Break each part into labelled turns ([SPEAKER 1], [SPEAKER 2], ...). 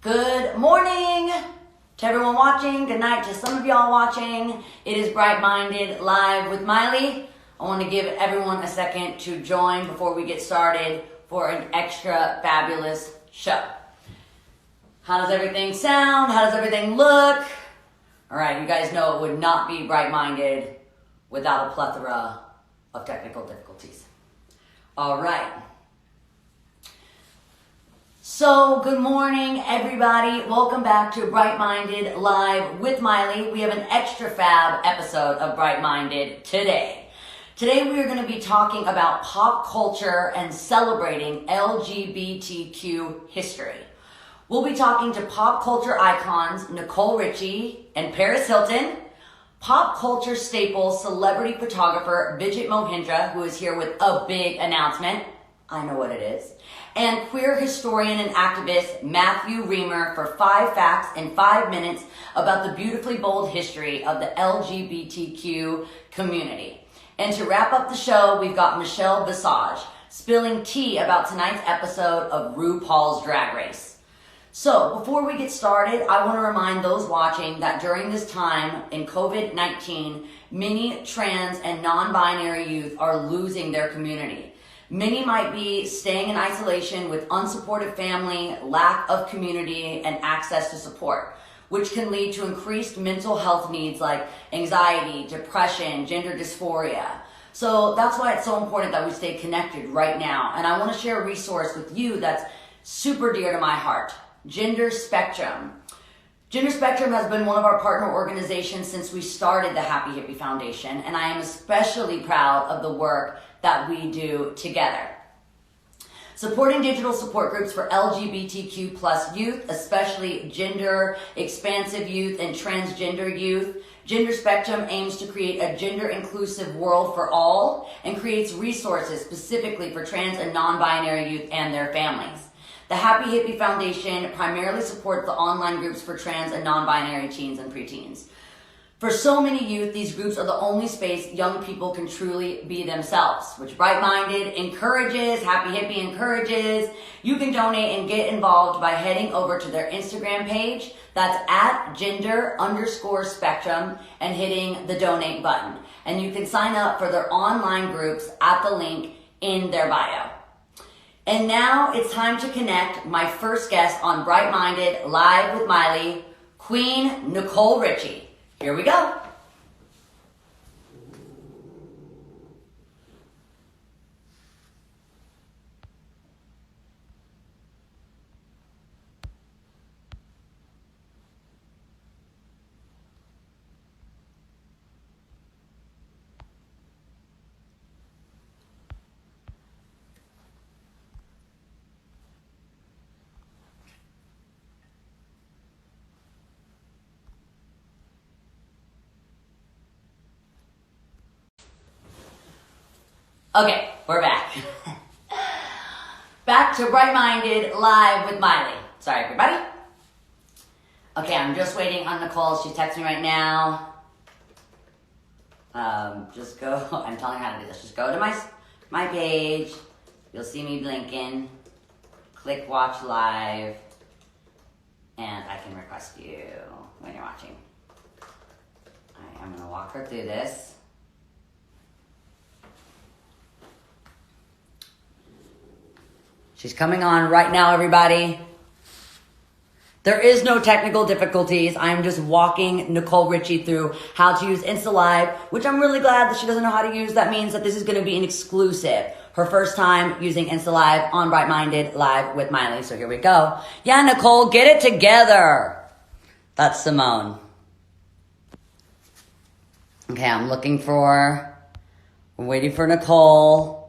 [SPEAKER 1] Good morning to everyone watching. Good night to some of y'all watching. It is Bright Minded Live with Miley. I want to give everyone a second to join before we get started for an extra fabulous show. How does everything sound? How does everything look? All right, you guys know it would not be Bright Minded without a plethora of technical difficulties. All right. So, good morning, everybody. Welcome back to Bright Minded Live with Miley. We have an extra fab episode of Bright Minded today. Today, we are going to be talking about pop culture and celebrating LGBTQ history. We'll be talking to pop culture icons Nicole and Paris Hilton, pop culture staple celebrity photographer Vijat who is here with a big announcement. I know what it is. And queer historian and activist Matthew Reamer for 5 facts in 5 minutes about the beautifully bold history of the LGBTQ community. And to wrap up the show, we've got Michelle Visage spilling tea about tonight's episode of RuPaul's Drag Race. So before we get started, I want to remind those watching that during this time in COVID-19, many trans and non-binary youth are losing their community. Many might be staying in isolation with unsupportive family, lack of community, and access to support, which can lead to increased mental health needs like anxiety, depression, gender dysphoria. So that's why it's so important that we stay connected right now. And I want to share a resource with you that's super dear to my heart, Gender Spectrum. Gender Spectrum has been one of our partner organizations since we started the Happy Hippie Foundation, and I am especially proud of the work that we do together. Supporting digital support groups for LGBTQ plus youth, especially gender expansive youth and transgender youth. Gender Spectrum aims to create a gender inclusive world for all and creates resources specifically for trans and non-binary youth and their families. The Happy Hippie Foundation primarily supports the online groups for trans and non-binary teens and preteens. For so many youth, these groups are the only space young people can truly be themselves, which Bright Minded encourages, Happy Hippie encourages. You can donate and get involved by heading over to their Instagram page. That's at gender_spectrum and hitting the donate button. And you can sign up for their online groups at the link in their bio. And now it's time to connect my first guest on Bright Minded Live with Miley, Queen Nicole Richie. Here we go. Okay, we're back. Back to Bright Minded Live with Miley. Sorry, everybody. Okay, I'm just waiting on Nicole. She's texting me right now. Just go. I'm telling her how to do this. Just go to my page. You'll see me blinking. Click watch live. And I can request you when you're watching. Alright, I'm going to walk her through this. She's coming on right now, everybody. There is no technical difficulties. I'm just walking Nicole Richie through how to use Insta Live, which I'm really glad that she doesn't know how to use. That means that this is going to be an exclusive. Her first time using Insta Live on Bright Minded Live with Miley. So here we go. Yeah, Nicole, get it together. That's Simone. Okay, I'm waiting for Nicole.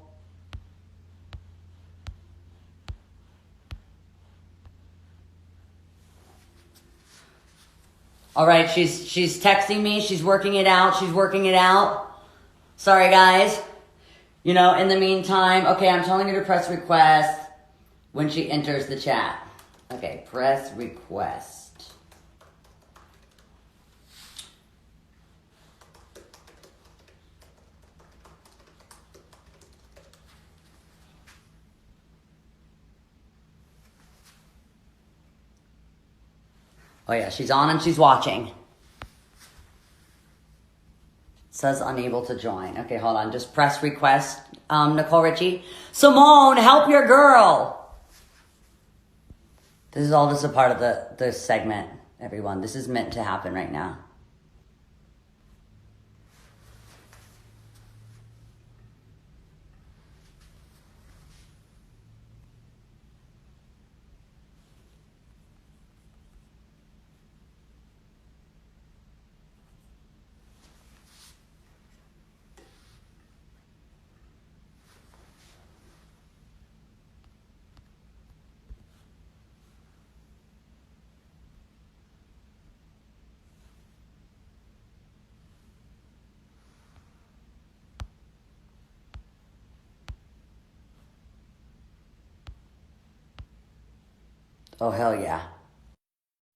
[SPEAKER 1] All right, she's texting me. She's working it out. Sorry, guys. In the meantime, okay, I'm telling her to press request when she enters the chat. Okay, press request. Oh yeah, she's on and she's watching. It says unable to join. Okay, hold on. Just press request, Nicole Richie. Simone, help your girl. This is all just a part of the segment, everyone. This is meant to happen right now. Oh, hell yeah.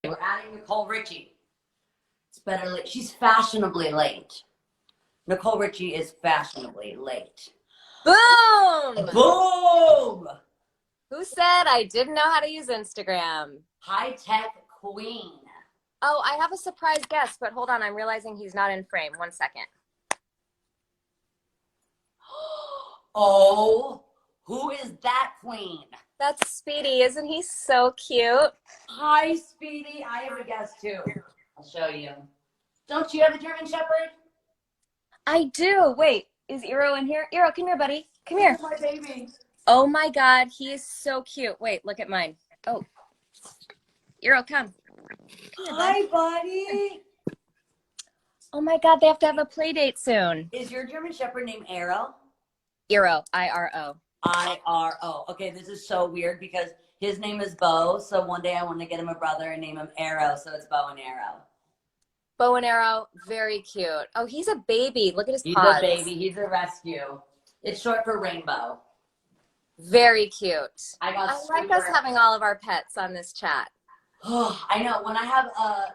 [SPEAKER 1] We're adding Nicole Richie. It's better late. She's fashionably late. Nicole Richie is fashionably late.
[SPEAKER 2] Boom!
[SPEAKER 1] Boom!
[SPEAKER 2] Who said I didn't know how to use Instagram?
[SPEAKER 1] High-tech queen.
[SPEAKER 2] Oh, I have a surprise guest, but hold on. I'm realizing he's not in frame. 1 second.
[SPEAKER 1] Oh, who is that queen?
[SPEAKER 2] That's Speedy. Isn't he so cute?
[SPEAKER 1] Hi, Speedy. I have a guest too. I'll show you. Don't you have a German Shepherd?
[SPEAKER 2] I do. Wait, is Eero in here? Eero, come here, buddy. Come here.
[SPEAKER 1] My baby.
[SPEAKER 2] Oh my God, he is so cute. Wait, look at mine. Oh, Eero, come.
[SPEAKER 1] Hi, buddy.
[SPEAKER 2] Oh my God, they have to have a play date soon.
[SPEAKER 1] Is your German Shepherd named Arrow?
[SPEAKER 2] Eero, I-R-O.
[SPEAKER 1] I-R-O. Okay, this is so weird because his name is Bo. So one day I want to get him a brother and name him Arrow. So it's Bo and Arrow.
[SPEAKER 2] Bow and arrow, very cute. Oh, he's a baby. Look at his
[SPEAKER 1] He's
[SPEAKER 2] paws.
[SPEAKER 1] a baby. He's a rescue. It's short for rainbow.
[SPEAKER 2] Very cute.
[SPEAKER 1] I
[SPEAKER 2] like us having all of our pets on this chat.
[SPEAKER 1] Oh, I know. When I have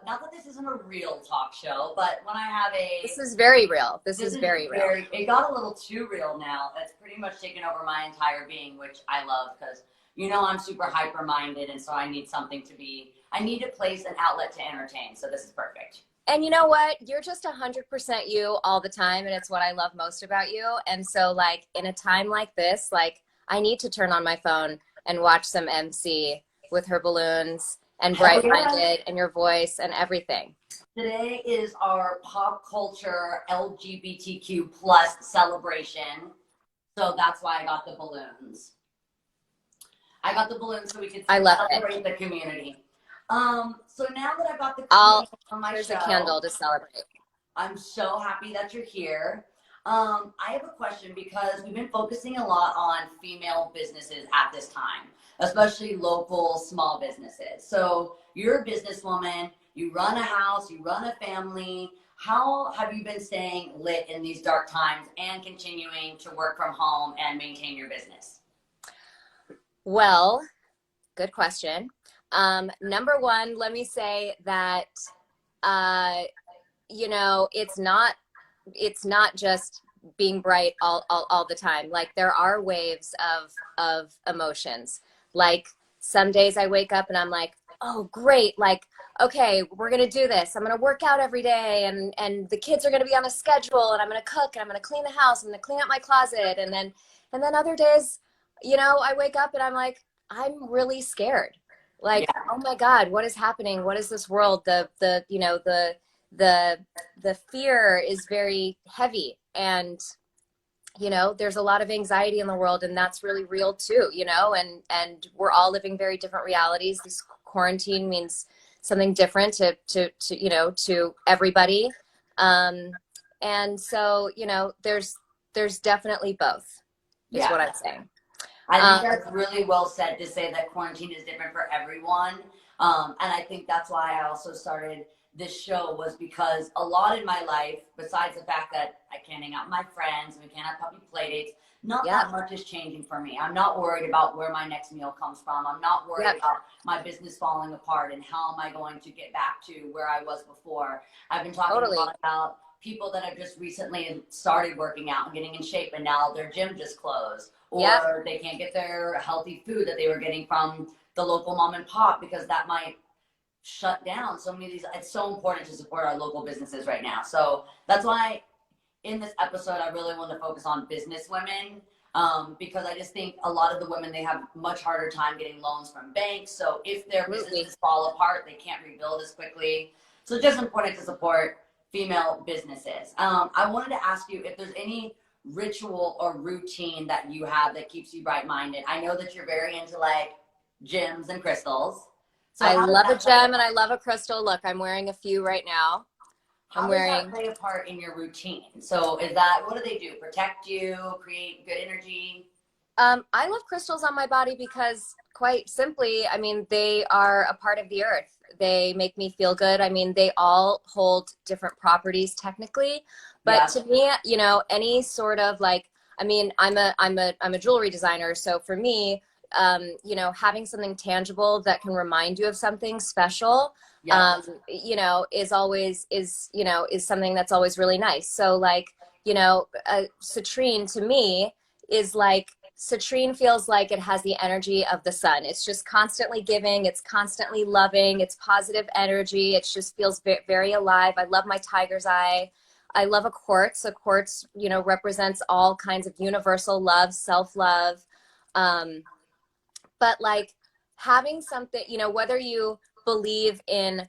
[SPEAKER 1] not that this isn't a real talk show, but when I have
[SPEAKER 2] This is very real. This is very real.
[SPEAKER 1] It got a little too real now. It's pretty much taken over my entire being, which I love because, you know, I'm super hyper-minded, and so I need something to be, I need a place, an outlet to entertain, so this is perfect.
[SPEAKER 2] And you know what? You're just 100% you all the time, and it's what I love most about you. And so, like, in a time like this, like, I need to turn on my phone and watch some MC with her balloons and bright-minded and your voice and everything.
[SPEAKER 1] Today is our pop culture LGBTQ plus celebration. So that's why I got the balloons. I got the balloons so we could celebrate the community. So now that I've got the community on my
[SPEAKER 2] here's
[SPEAKER 1] show,
[SPEAKER 2] a candle to celebrate.
[SPEAKER 1] I'm so happy that you're here. I have a question because we've been focusing a lot on female businesses at this time, especially local small businesses. So you're a businesswoman, you run a house, you run a family. How have you been staying lit in these dark times and continuing to work from home and maintain your business?
[SPEAKER 2] Well, good question. Number one, let me say that, you know, it's not just being bright all the time. Like, there are waves of emotions. Like, some days I wake up and I'm like, oh, great. Like, okay, we're going to do this. I'm going to work out every day, and the kids are going to be on a schedule, and I'm going to cook, and I'm going to clean the house, I'm going to clean up my closet. And then other days, you know, I wake up and I'm like, I'm really scared. Like, oh my God, what is happening? What is this world? You know, the fear is very heavy, and you know, there's a lot of anxiety in the world, and that's really real too, you know, and we're all living very different realities. This quarantine means something different to you know, to everybody, and so, you know, there's definitely both is what I'm saying.
[SPEAKER 1] I think that's really well said to say that quarantine is different for everyone. And I think that's why I also started this show, was because a lot in my life, besides the fact that I can't hang out with my friends and we can't have puppy play dates, not that much is changing for me. I'm not worried about where my next meal comes from. I'm not worried about my business falling apart and how am I going to get back to where I was before. I've been talking a lot about people that have just recently started working out and getting in shape, and now their gym just closed. Or they can't get their healthy food that they were getting from the local mom and pop because that might shut down. So many of these, it's so important to support our local businesses right now. So that's why in this episode, I really want to focus on business women, because I just think a lot of the women, they have much harder time getting loans from banks. So if their businesses fall apart, they can't rebuild as quickly. So it's just important to support female businesses. I wanted to ask you if there's any ritual or routine that you have that keeps you bright-minded. I know that you're very into like gems and crystals. So
[SPEAKER 2] I love a gem and I love a crystal. Look, I'm wearing a few right now.
[SPEAKER 1] How does that play a part in your routine? So is that, what do they do? Protect you, create good energy?
[SPEAKER 2] I love crystals on my body because, quite simply, I mean, they are a part of the earth. They make me feel good. I mean, they all hold different properties technically, but to me, you know, any sort of like, I mean, I'm a jewelry designer. So for me, you know, having something tangible that can remind you of something special, you know, is something that's always really nice. So like, you know, citrine to me is like, citrine feels like it has the energy of the sun. It's just constantly giving, it's constantly loving, it's positive energy. It just feels very alive. I love my tiger's eye. I love a quartz. A quartz, you know, represents all kinds of universal love, self-love. But like having something, you know, whether you believe in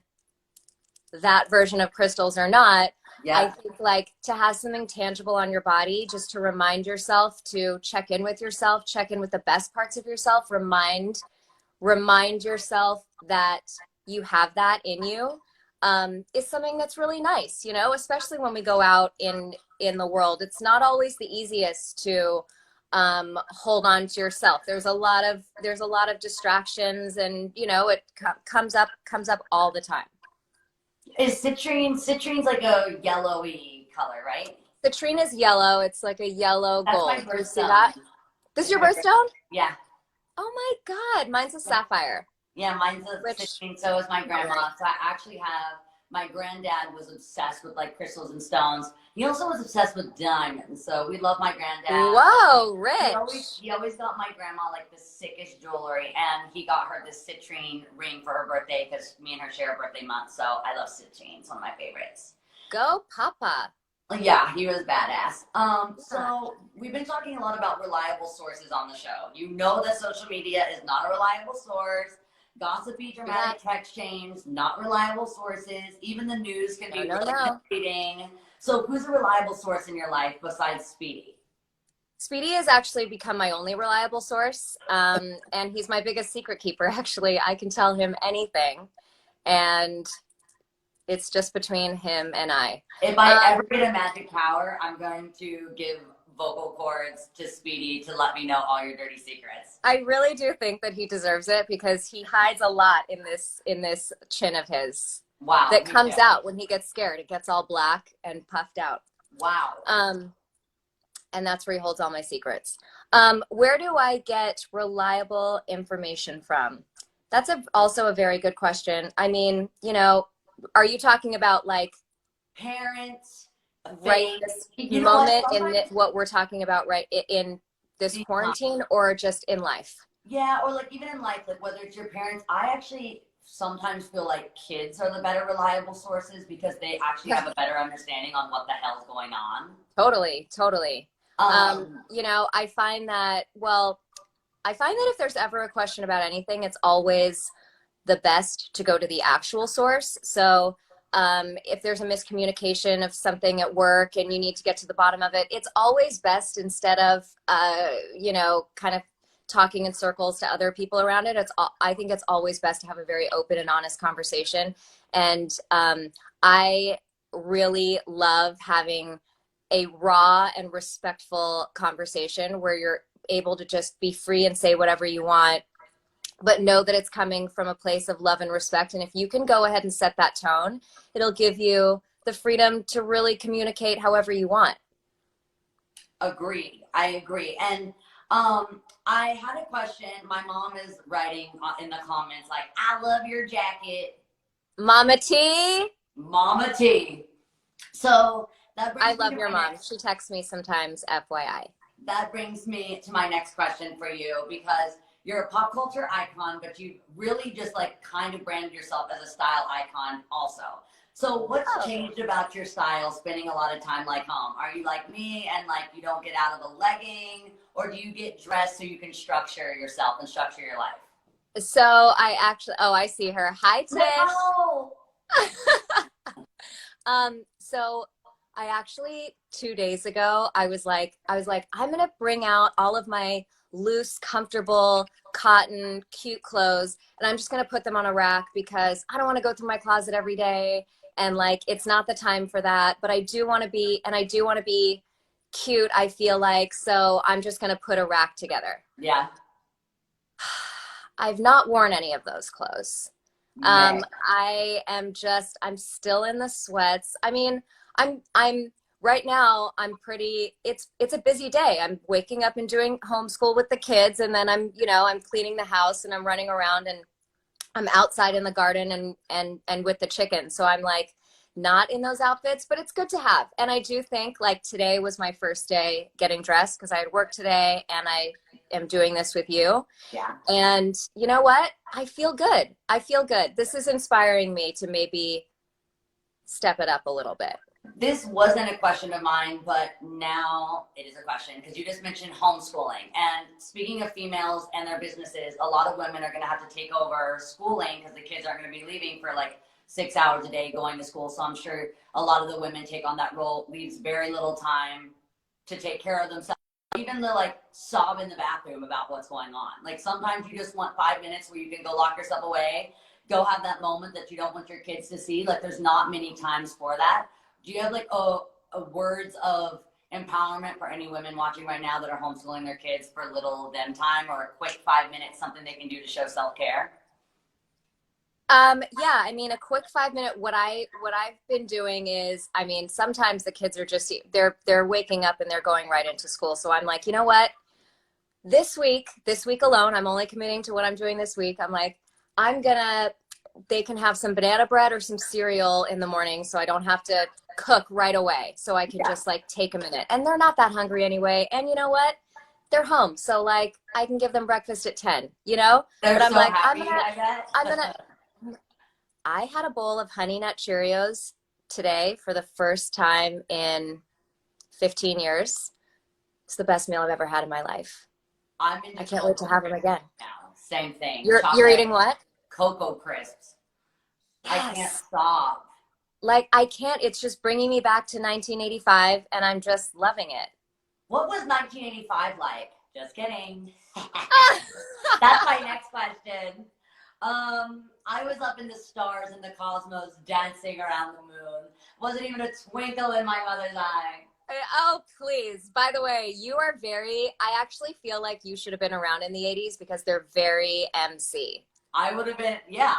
[SPEAKER 2] that version of crystals or not, I think like to have something tangible on your body, just to remind yourself to check in with yourself, check in with the best parts of yourself, remind yourself that you have that in you, is something that's really nice, you know, especially when we go out in the world. It's not always the easiest to hold on to yourself. There's a lot of distractions, and you know, it comes up all the time.
[SPEAKER 1] Is citrine's like a yellowy color, right?
[SPEAKER 2] Citrine is yellow. It's like a yellow gold.
[SPEAKER 1] That's my birthstone.
[SPEAKER 2] See that? This is your birthstone?
[SPEAKER 1] Yeah.
[SPEAKER 2] Oh my God, mine's a sapphire.
[SPEAKER 1] Yeah, mine's a citrine. So is my grandma. So I actually have, my granddad was obsessed with like crystals and stones. He also was obsessed with diamonds. So we love my granddad.
[SPEAKER 2] Whoa, rich.
[SPEAKER 1] He always got my grandma like the sickest jewelry, and he got her this citrine ring for her birthday because me and her share a birthday month. So I love citrine. It's one of my favorites.
[SPEAKER 2] Go Papa.
[SPEAKER 1] Yeah, he was badass. So we've been talking a lot about reliable sources on the show. You know that social media is not a reliable source. Gossipy, dramatic text chains, not reliable sources. Even the news can be really misleading. So who's a reliable source in your life besides Speedy?
[SPEAKER 2] Speedy has actually become my only reliable source. And he's my biggest secret keeper, actually. I can tell him anything. And it's just between him and I.
[SPEAKER 1] If I ever get a magic power, I'm going to give vocal cords to Speedy to let me know all your dirty secrets.
[SPEAKER 2] I really do think that he deserves it because he hides a lot in this chin of his.
[SPEAKER 1] Wow.
[SPEAKER 2] That comes out when he gets scared. It gets all black and puffed out.
[SPEAKER 1] Wow.
[SPEAKER 2] And that's where he holds all my secrets. Where do I get reliable information from? That's also a very good question. I mean, you know, are you talking about like
[SPEAKER 1] parents,
[SPEAKER 2] right this moment in what we're talking about right in this quarantine, or just in life?
[SPEAKER 1] Yeah, or like even in life, like whether it's your parents. I actually sometimes feel like kids are the better reliable sources because they actually have a better understanding on what the hell's going on.
[SPEAKER 2] Totally. You know, I find that if there's ever a question about anything, it's always the best to go to the actual source. So if there's a miscommunication of something at work and you need to get to the bottom of it, it's always best, instead of, you know, kind of talking in circles to other people around it. I think it's always best to have a very open and honest conversation. And I really love having a raw and respectful conversation where you're able to just be free and say whatever you want, but know that it's coming from a place of love and respect. And if you can go ahead and set that tone, it'll give you the freedom to really communicate however you want.
[SPEAKER 1] Agreed. I agree. And I had a question. My mom is writing in the comments like, I love your jacket.
[SPEAKER 2] Mama T.
[SPEAKER 1] Mama T. So that brings
[SPEAKER 2] I love your mom. She texts me sometimes, FYI.
[SPEAKER 1] That brings me to my next question for you, because you're a pop culture icon, but you really just like kind of branded yourself as a style icon also. So what's changed about your style spending a lot of time like home? Are you like me and like you don't get out of the legging, or do you get dressed so you can structure yourself and structure your life?
[SPEAKER 2] So I actually, oh, I see her. Hi, Tish.
[SPEAKER 1] No.
[SPEAKER 2] So I actually 2 days ago, I was like, I'm gonna bring out all of my loose, comfortable, cotton, cute clothes, and I'm just gonna put them on a rack because I don't want to go through my closet every day, and like it's not the time for that. But I do want to be, and I do want to be cute. I feel like so I'm just gonna put a rack together.
[SPEAKER 1] Yeah.
[SPEAKER 2] I've not worn any of those clothes.
[SPEAKER 1] Nice.
[SPEAKER 2] I'm still in the sweats. I mean, I'm right now, it's a busy day. I'm waking up and doing homeschool with the kids. And then I'm cleaning the house and I'm running around and I'm outside in the garden and with the chickens. So I'm like not in those outfits, but it's good to have. And I do think like today was my first day getting dressed because I had work today and I am doing this with you.
[SPEAKER 1] Yeah.
[SPEAKER 2] And you know what? I feel good. I feel good. This is inspiring me to maybe step it up a little bit.
[SPEAKER 1] This wasn't a question of mine, but now it is a question because you just mentioned homeschooling. And speaking of females and their businesses, a lot of women are going to have to take over schooling because the kids aren't going to be leaving for like 6 hours a day going to school. So I'm sure a lot of the women take on that role, leaves very little time to take care of themselves. Even the like sob in the bathroom about what's going on. Like sometimes you just want 5 minutes where you can go lock yourself away, go have that moment that you don't want your kids to see. Like there's not many times for that. Do you have like a words of empowerment for any women watching right now that are homeschooling their kids for little them time, or a quick 5 minutes, something they can do to show self-care?
[SPEAKER 2] Yeah, I mean, a quick 5 minute, what I've been doing is, I mean, sometimes the kids are just, they're waking up and they're going right into school. So I'm like, you know what, this week alone, I'm only committing to what I'm doing this week. I'm like, they can have some banana bread or some cereal in the morning. So I don't have to cook right away. So I can just like take a minute, and they're not that hungry anyway. And you know what? They're home. So like I can give them breakfast at 10,
[SPEAKER 1] They're
[SPEAKER 2] but I'm
[SPEAKER 1] so
[SPEAKER 2] like,
[SPEAKER 1] happy, I bet.
[SPEAKER 2] I had a bowl of Honey Nut Cheerios today for the first time in 15 years. It's the best meal I've ever had in my life. I can't wait to have them again.
[SPEAKER 1] Now, same thing.
[SPEAKER 2] You're eating what?
[SPEAKER 1] Cocoa Crisps.
[SPEAKER 2] Yes.
[SPEAKER 1] I can't stop.
[SPEAKER 2] Like I can't. It's just bringing me back to 1985, and I'm just loving it.
[SPEAKER 1] What was 1985 like? Just kidding. That's my next question. I was up in the stars in the cosmos dancing around the moon. Wasn't even a twinkle in my mother's eye.
[SPEAKER 2] Oh, please. By the way, I actually feel like you should have been around in the 80s because they're very MC.
[SPEAKER 1] I would have been, yeah,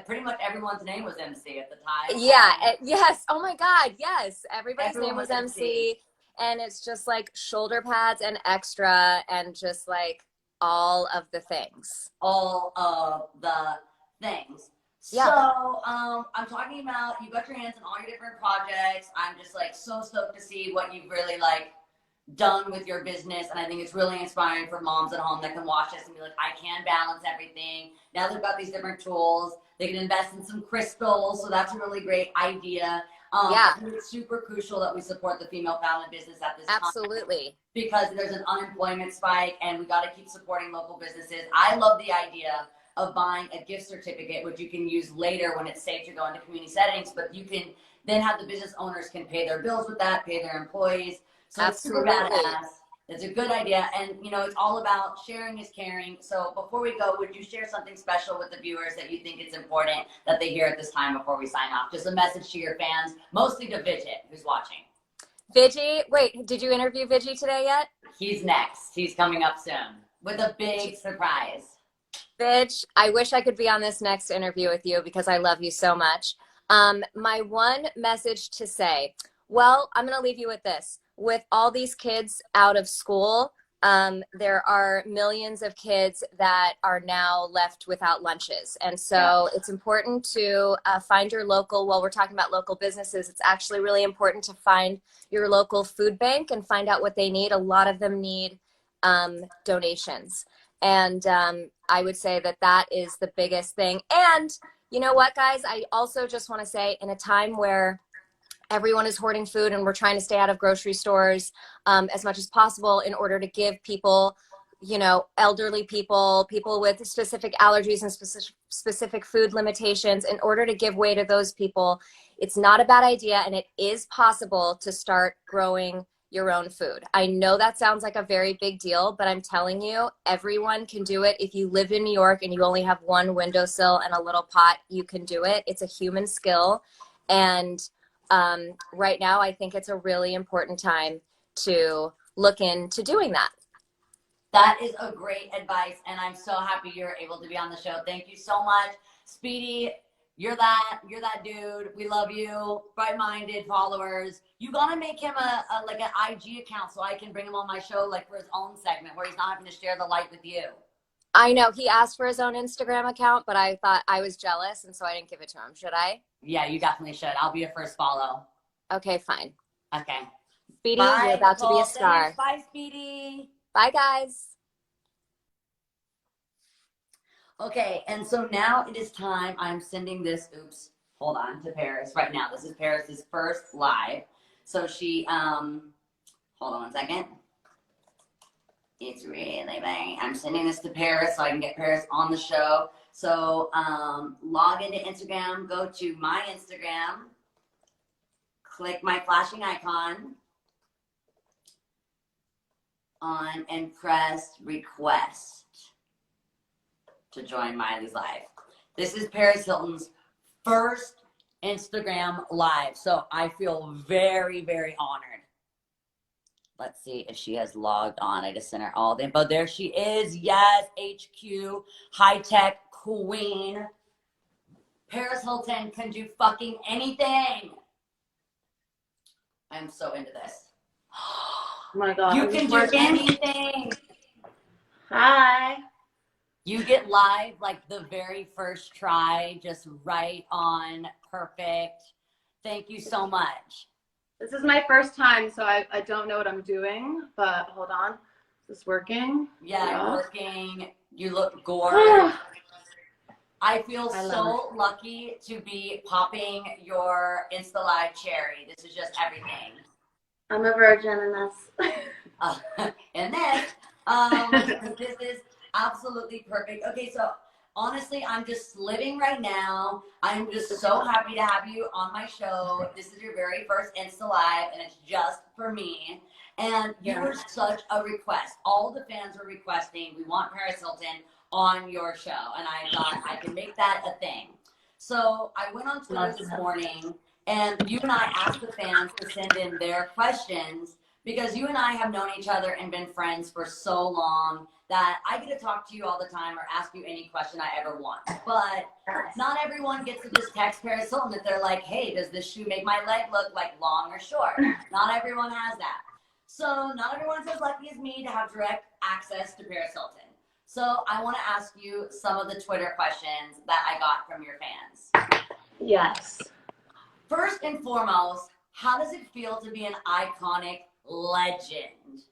[SPEAKER 1] pretty much everyone's name was MC at the time.
[SPEAKER 2] Yeah, yes. Oh my God, yes. Everybody's name was MC. And it's just like shoulder pads and extra and just like all of the things.
[SPEAKER 1] All of the things.
[SPEAKER 2] Yeah.
[SPEAKER 1] So I'm talking about, you got your hands on all your different projects. I'm just like so stoked to see what you've really like done with your business. And I think it's really inspiring for moms at home that can watch this and be like, I can balance everything. Now they've got these different tools. They can invest in some crystals. So that's a really great idea.
[SPEAKER 2] Yeah.
[SPEAKER 1] I think it's super crucial that we support the female founded business at this time.
[SPEAKER 2] Absolutely.
[SPEAKER 1] Because there's an unemployment spike and we got to keep supporting local businesses. I love the idea of buying a gift certificate, which you can use later when it's safe to go into community settings, but you can then have the business owners can pay their bills with that, pay their employees. So
[SPEAKER 2] Absolutely.
[SPEAKER 1] It's super badass. It's a good idea. And, it's all about sharing is caring. So before we go, would you share something special with the viewers that you think it's important that they hear at this time before we sign off? Just a message to your fans, mostly to Vijat, who's watching.
[SPEAKER 2] Vijay, wait, did you interview Vijay today yet?
[SPEAKER 1] He's next. He's coming up soon with a big surprise.
[SPEAKER 2] Vij, I wish I could be on this next interview with you because I love you so much. My one message to say, well, I'm going to leave you with this. With all these kids out of school, there are millions of kids that are now left without lunches. And so it's important to find your local, while we're talking about local businesses, it's actually really important to find your local food bank and find out what they need. A lot of them need donations. And I would say that that is the biggest thing. And you know what, guys? I also just want to say, in a time where everyone is hoarding food and we're trying to stay out of grocery stores as much as possible in order to give people, you know, elderly people, people with specific allergies and specific food limitations, in order to give way to those people, it's not a bad idea, and it is possible to start growing your own food. I know that sounds like a very big deal, but I'm telling you, everyone can do it. If you live in New York and you only have one windowsill and a little pot, you can do it. It's a human skill. And right now, I think it's a really important time to look into doing that.
[SPEAKER 1] That is a great advice, and I'm so happy you're able to be on the show. Thank you so much, Speedy. You're that dude. We love you. Bright-minded followers. You gotta make him a like an IG account so I can bring him on my show, like for his own segment where he's not having to share the light with you.
[SPEAKER 2] I know he asked for his own Instagram account, but I thought I was jealous, and so I didn't give it to him. Should I?
[SPEAKER 1] Yeah, you definitely should. I'll be your first follow.
[SPEAKER 2] Okay, fine.
[SPEAKER 1] Okay.
[SPEAKER 2] Speedy,
[SPEAKER 1] Bye,
[SPEAKER 2] you're about
[SPEAKER 1] Nicole.
[SPEAKER 2] to be a star.
[SPEAKER 1] Thanks. Bye, Speedy.
[SPEAKER 2] Bye, guys.
[SPEAKER 1] Okay, and so now it is time. I'm sending this, hold on, to Paris right now. This is Paris's first live. So she, hold on one second. It's really big. I'm sending this to Paris so I can get Paris on the show. So log into Instagram, go to my Instagram, click my flashing icon on and press request to join Miley's live. This is Paris Hilton's first Instagram live, so I feel very, very honored. Let's see if she has logged on. I just sent her all the info. There she is. Yes, HQ, high-tech queen. Paris Hilton can do fucking anything. I'm so into this.
[SPEAKER 3] Oh my God.
[SPEAKER 1] You can do anything.
[SPEAKER 3] Hi.
[SPEAKER 1] You get live like the very first try, just right on, perfect. Thank you so much.
[SPEAKER 3] This is my first time, so I don't know what I'm doing, but hold on. Is this working?
[SPEAKER 1] Yeah, working. You look gorgeous. I feel so lucky to be popping your Insta Live cherry. This is just everything.
[SPEAKER 3] I'm a virgin in this.
[SPEAKER 1] And this is absolutely perfect. Okay, so honestly, I'm just living right now. I'm just so happy to have you on my show. This is your very first Insta Live, and it's just for me. And you were such a request. All the fans were requesting, we want Paris Hilton on your show. And I thought I can make that a thing. So I went on Twitter this morning, and you and I asked the fans to send in their questions, because you and I have known each other and been friends for so long that I get to talk to you all the time or ask you any question I ever want. But not everyone gets to just text Paris Hilton if they're like, hey, does this shoe make my leg look like long or short? Not everyone has that. So not everyone's as lucky as me to have direct access to Paris Hilton. So I want to ask you some of the Twitter questions that I got from your fans.
[SPEAKER 3] Yes.
[SPEAKER 1] First and foremost, how does it feel to be an iconic legend?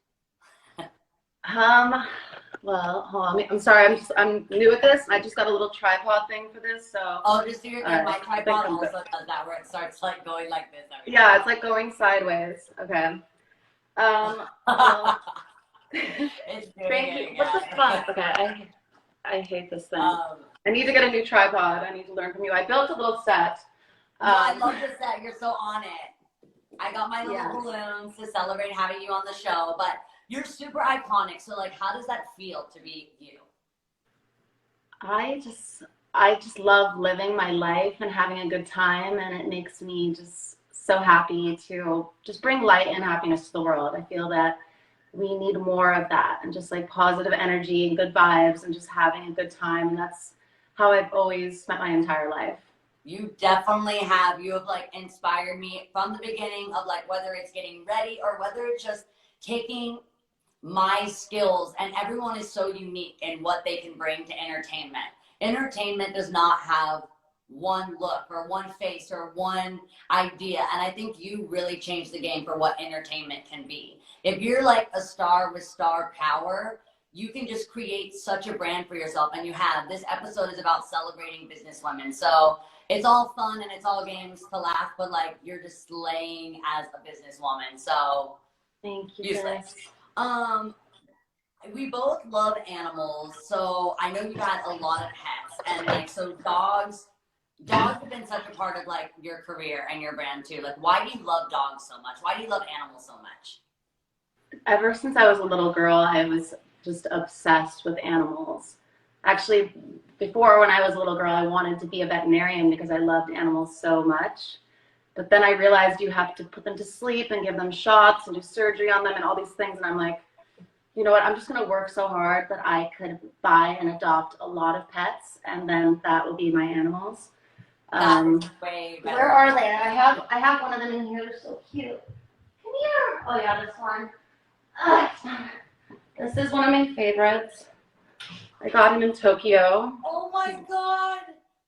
[SPEAKER 3] Well, hold on. I'm sorry. I'm new at this. I just got a little tripod thing for this, so.
[SPEAKER 1] Oh, just do your thing. My tripod also does that, where it starts like going like this.
[SPEAKER 3] Yeah, it's like going sideways. Okay. Well,
[SPEAKER 1] it's
[SPEAKER 3] thank you. What the fuck? Okay, I hate this thing. I need to get a new tripod. I need to learn from you. I built a little set.
[SPEAKER 1] No, I love the set. You're so on it. I got my little balloons to celebrate having you on the show, but you're super iconic. So, like, how does that feel to be you?
[SPEAKER 3] I just love living my life and having a good time, and it makes me just so happy to just bring light and happiness to the world. I feel that we need more of that, and just like positive energy and good vibes and just having a good time. And that's how I've always spent my entire life.
[SPEAKER 1] You definitely have. You have like inspired me from the beginning of like whether it's getting ready or whether it's just taking my skills, and everyone is so unique in what they can bring to entertainment. Entertainment does not have one look or one face or one idea, and I think you really changed the game for what entertainment can be. If you're like a star with star power, you can just create such a brand for yourself, and you have. This episode is about celebrating business women. So it's all fun and it's all games to laugh, but like you're just slaying as a businesswoman. So
[SPEAKER 3] Thank you.
[SPEAKER 1] you slay. We both love animals, so I know you got a lot of pets, and like so dogs have been such a part of like your career and your brand too. Like, why do you love dogs so much? Why do you love animals so much?
[SPEAKER 3] Ever since I was a little girl, I was just obsessed with animals. Actually, before when I was a little girl, I wanted to be a veterinarian because I loved animals so much. But then I realized you have to put them to sleep and give them shots and do surgery on them and all these things. And I'm like, you know what, I'm just going to work so hard that I could buy and adopt a lot of pets, and then that will be my animals.
[SPEAKER 1] Way better.
[SPEAKER 3] Where are they? I have one of them in here. They're so cute. Come here. Oh yeah, this one. This is one of my favorites. I got him in Tokyo.
[SPEAKER 1] Oh my God.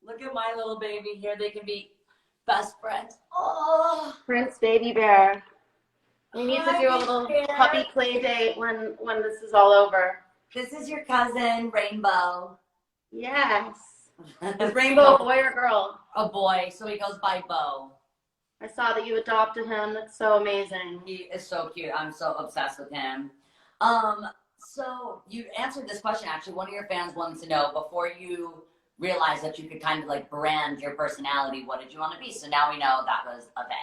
[SPEAKER 1] Look at my little baby here. They can be best friends. Oh.
[SPEAKER 3] Prince Baby Bear. We need to do a
[SPEAKER 1] Hi,
[SPEAKER 3] little
[SPEAKER 1] Bear.
[SPEAKER 3] puppy play date when this is all over.
[SPEAKER 1] This is your cousin, Rainbow.
[SPEAKER 3] Yes. Is Rainbow a boy or girl?
[SPEAKER 1] A boy, so he goes by Bo.
[SPEAKER 3] I saw that you adopted him. That's so amazing.
[SPEAKER 1] He is so cute. I'm so obsessed with him. So you answered this question, actually. One of your fans wanted to know, before you realized that you could kind of like brand your personality, what did you want to be? So now we know that was a vet.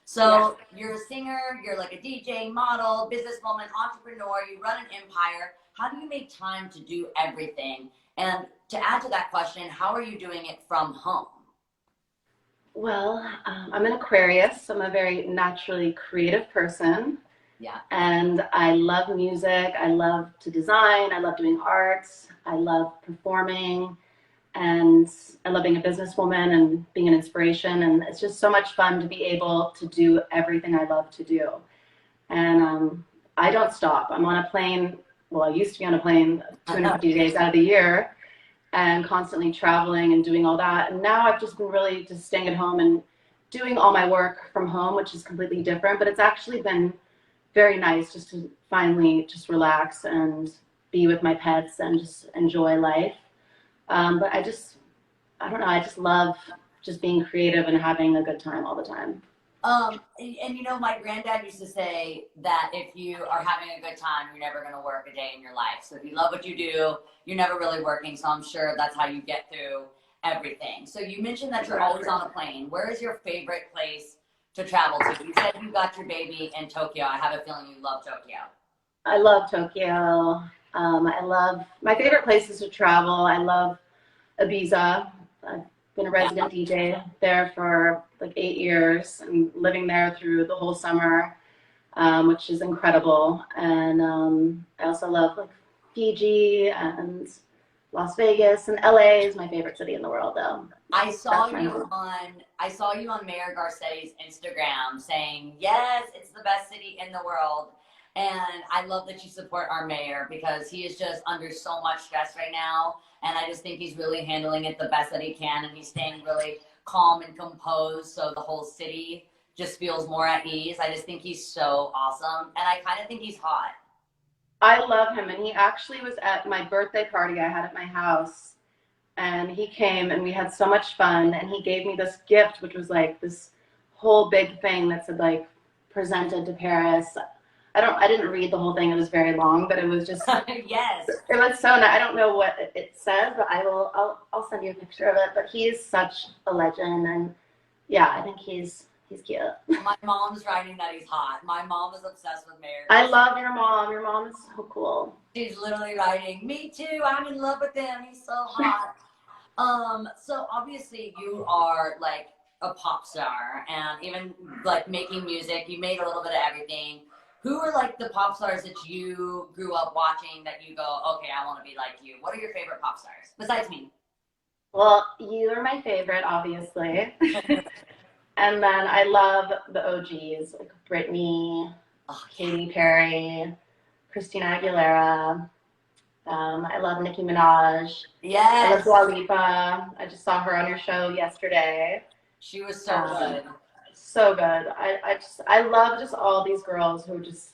[SPEAKER 1] So you're a singer, you're like a DJ, model, businesswoman, entrepreneur, you run an empire. How do you make time to do everything? And to add to that question, how are you doing it from home?
[SPEAKER 3] Well, I'm an Aquarius. I'm a very naturally creative person.
[SPEAKER 1] Yeah.
[SPEAKER 3] And I love music. I love to design. I love doing arts. I love performing. And I love being a businesswoman and being an inspiration. And it's just so much fun to be able to do everything I love to do. And I don't stop. I'm on a plane. Well, I used to be on a plane 250 days out of the year and constantly traveling and doing all that. And now I've just been really just staying at home and doing all my work from home, which is completely different. But it's actually been very nice just to finally just relax and be with my pets and just enjoy life. But I don't know, I just love just being creative and having a good time all the time.
[SPEAKER 1] And you know, my granddad used to say that if you are having a good time, you're never going to work a day in your life. So if you love what you do, you're never really working. So I'm sure that's how you get through everything. So you mentioned that you're always on a plane. Where is your favorite place to travel to? You said you got your baby in Tokyo. I have a feeling you love Tokyo.
[SPEAKER 3] I love Tokyo. My favorite places to travel. I love Ibiza. I've been a resident DJ there for like 8 years and living there through the whole summer, which is incredible. And I also love like Fiji and Las Vegas, and LA is my favorite city in the world though.
[SPEAKER 1] I saw you on Mayor Garcetti's Instagram saying, yes, it's the best city in the world. And I love that you support our mayor because he is just under so much stress right now. And I just think he's really handling it the best that he can. And he's staying really calm and composed. So the whole city just feels more at ease. I just think he's so awesome. And I kind of think he's hot.
[SPEAKER 3] I love him. And he actually was at my birthday party I had at my house. And he came and we had so much fun. And he gave me this gift, which was like this whole big thing that said like presented to Paris. I didn't read the whole thing. It was very long, but it was just
[SPEAKER 1] yes.
[SPEAKER 3] It was so nice. I don't know what it says, but I'll send you a picture of it. But he is such a legend, and yeah, I think he's cute.
[SPEAKER 1] My mom's writing that he's hot. My mom is obsessed with Mayor.
[SPEAKER 3] I love your mom. Your mom is so cool.
[SPEAKER 1] She's literally writing, me too. I'm in love with him. He's so hot. So obviously you are like a pop star, and even like making music. You made a little bit of everything. Who are like the pop stars that you grew up watching that you go, okay, I want to be like you? What are your favorite pop stars besides me?
[SPEAKER 3] Well, you are my favorite, obviously. And then I love the OGs, like Britney, Katy Perry, Christina Aguilera. I love Nicki Minaj.
[SPEAKER 1] Yes.
[SPEAKER 3] I love Dua Lipa. I just saw her on your show yesterday.
[SPEAKER 1] She was so good.
[SPEAKER 3] So good. I love just all these girls who just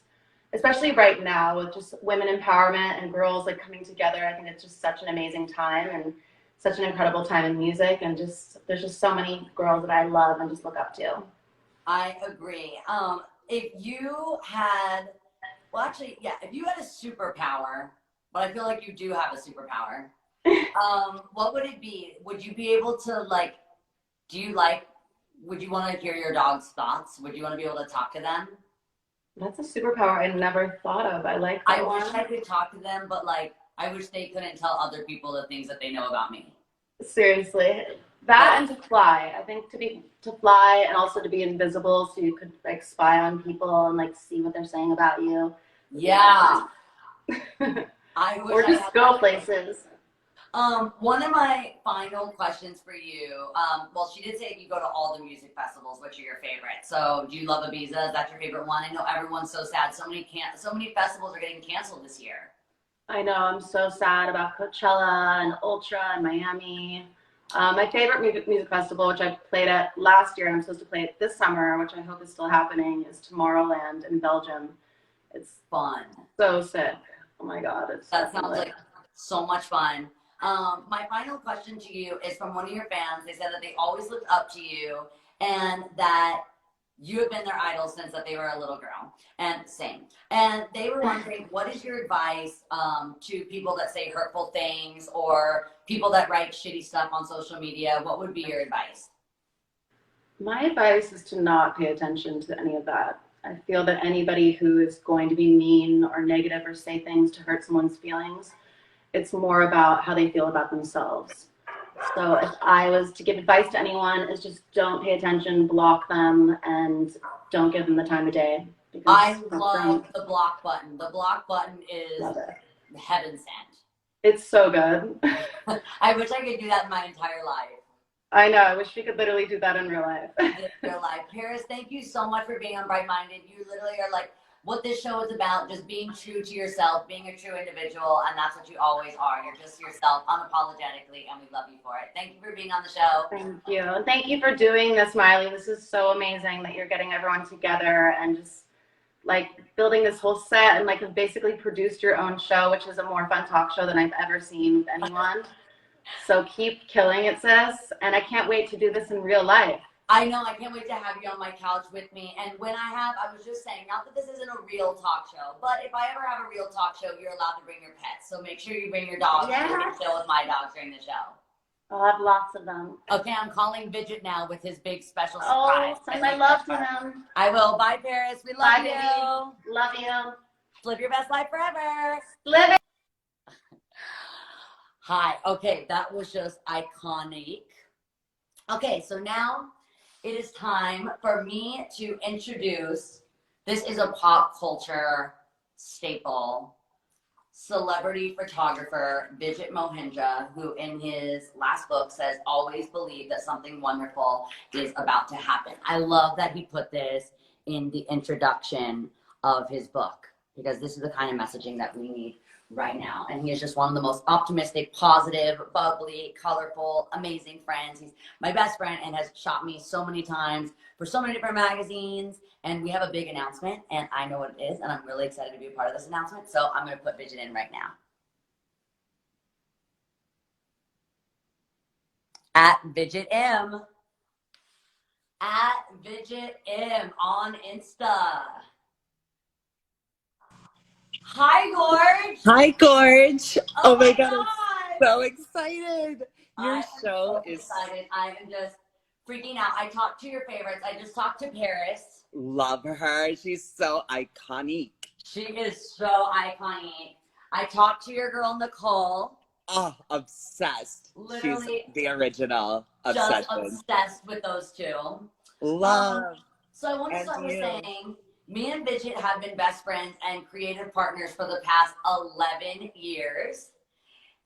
[SPEAKER 3] especially right now with just women empowerment and girls like coming together. I think it's just such an amazing time and such an incredible time in music, and just there's just so many girls that I love and just look up to.
[SPEAKER 1] I agree. If you had, well, actually, yeah, if you had a superpower, but I feel like you do have a superpower, what would it be? Would you be able to like, do you like, would you want to hear your dog's thoughts? Would you want to be able to talk to them?
[SPEAKER 3] That's a superpower I never thought of. I like
[SPEAKER 1] I
[SPEAKER 3] that
[SPEAKER 1] wish
[SPEAKER 3] one.
[SPEAKER 1] I could talk to them, but like, I wish they couldn't tell other people the things that they know about me.
[SPEAKER 3] Seriously. That and to fly. I think to fly and also to be invisible so you could like spy on people and like see what they're saying about you.
[SPEAKER 1] Yeah. I wish
[SPEAKER 3] Or
[SPEAKER 1] I
[SPEAKER 3] just
[SPEAKER 1] had
[SPEAKER 3] go
[SPEAKER 1] that.
[SPEAKER 3] places.
[SPEAKER 1] One of my final questions for you. Well, she did say you go to all the music festivals. Which are your favorite? So, do you love Ibiza? Is that your favorite one? I know everyone's so sad. So many festivals are getting canceled this year.
[SPEAKER 3] I know, I'm so sad about Coachella and Ultra and Miami. My favorite music festival, which I played at last year and I'm supposed to play it this summer, which I hope is still happening, is Tomorrowland in Belgium. It's
[SPEAKER 1] Fun.
[SPEAKER 3] so sick. Oh my God, it's
[SPEAKER 1] That sounds
[SPEAKER 3] definitely
[SPEAKER 1] like so much fun. My final question to you is from one of your fans. They said that they always looked up to you and that you have been their idol since that they were a little girl. And same. And they were wondering, what is your advice to people that say hurtful things or people that write shitty stuff on social media? What would be your advice?
[SPEAKER 3] My advice is to not pay attention to any of that. I feel that anybody who is going to be mean or negative or say things to hurt someone's feelings, it's more about how they feel about themselves. So if I was to give advice to anyone, is just don't pay attention, block them, and don't give them the time of day. Because
[SPEAKER 1] I love the block button. The block button is
[SPEAKER 3] love it.
[SPEAKER 1] heaven sent.
[SPEAKER 3] It's so good.
[SPEAKER 1] I wish I could do that in my entire life.
[SPEAKER 3] I know. I wish we could literally do that in real life.
[SPEAKER 1] In real life. Paris, thank you so much for being on Bright Minded. You literally are like what this show is about, just being true to yourself, being a true individual, and that's what you always are. You're just yourself unapologetically, and we love you for it. Thank you for being on the show.
[SPEAKER 3] Thank you. And thank you for doing this, Miley. This is so amazing that you're getting everyone together and just like building this whole set and like have basically produced your own show, which is a more fun talk show than I've ever seen with anyone. So keep killing it, sis. And I can't wait to do this in real life.
[SPEAKER 1] I know. I can't wait to have you on my couch with me. And when I was just saying, not that this isn't a real talk show, but if I ever have a real talk show, you're allowed to bring your pets. So make sure you bring your dogs.
[SPEAKER 3] Yes.
[SPEAKER 1] So you can chill with my dogs during the show.
[SPEAKER 3] I'll have lots of them.
[SPEAKER 1] Okay, I'm calling Vijat now with his big special
[SPEAKER 3] Oh,
[SPEAKER 1] surprise.
[SPEAKER 3] send my love to him.
[SPEAKER 1] I will. Bye, Paris. We love
[SPEAKER 3] Bye,
[SPEAKER 1] you.
[SPEAKER 3] baby. Love you.
[SPEAKER 1] Live your best life forever.
[SPEAKER 3] Live it.
[SPEAKER 1] Hi. Okay, that was just iconic. Okay, so now it is time for me to introduce, this is a pop culture staple, celebrity photographer, Vijat Mohindra, who in his last book says, always believe that something wonderful is about to happen. I love that he put this in the introduction of his book, because this is the kind of messaging that we need right now. And he is just one of the most optimistic, positive, bubbly, colorful, amazing friends. He's my best friend and has shot me so many times for so many different magazines. And we have a big announcement, and I know what it is, and I'm really excited to be a part of this announcement. So I'm going to put Vijat in right now. At Vijat M. At Vijat M on Insta. Hi, Gorge.
[SPEAKER 4] Hi, Gorge. Oh my God,
[SPEAKER 1] God.
[SPEAKER 4] I'm so excited. Your show is
[SPEAKER 1] excited. I am just freaking out. I talked to your favorites. I just talked to Paris.
[SPEAKER 4] love her. She's so iconic.
[SPEAKER 1] She is so iconic. I talked to your girl, Nicole.
[SPEAKER 4] Oh, obsessed.
[SPEAKER 1] Literally
[SPEAKER 4] She's the original
[SPEAKER 1] just
[SPEAKER 4] obsession.
[SPEAKER 1] obsessed with those two.
[SPEAKER 4] Love.
[SPEAKER 1] So I want to
[SPEAKER 4] And
[SPEAKER 1] start with
[SPEAKER 4] you.
[SPEAKER 1] saying, me and Vijat have been best friends and creative partners for the past 11 years.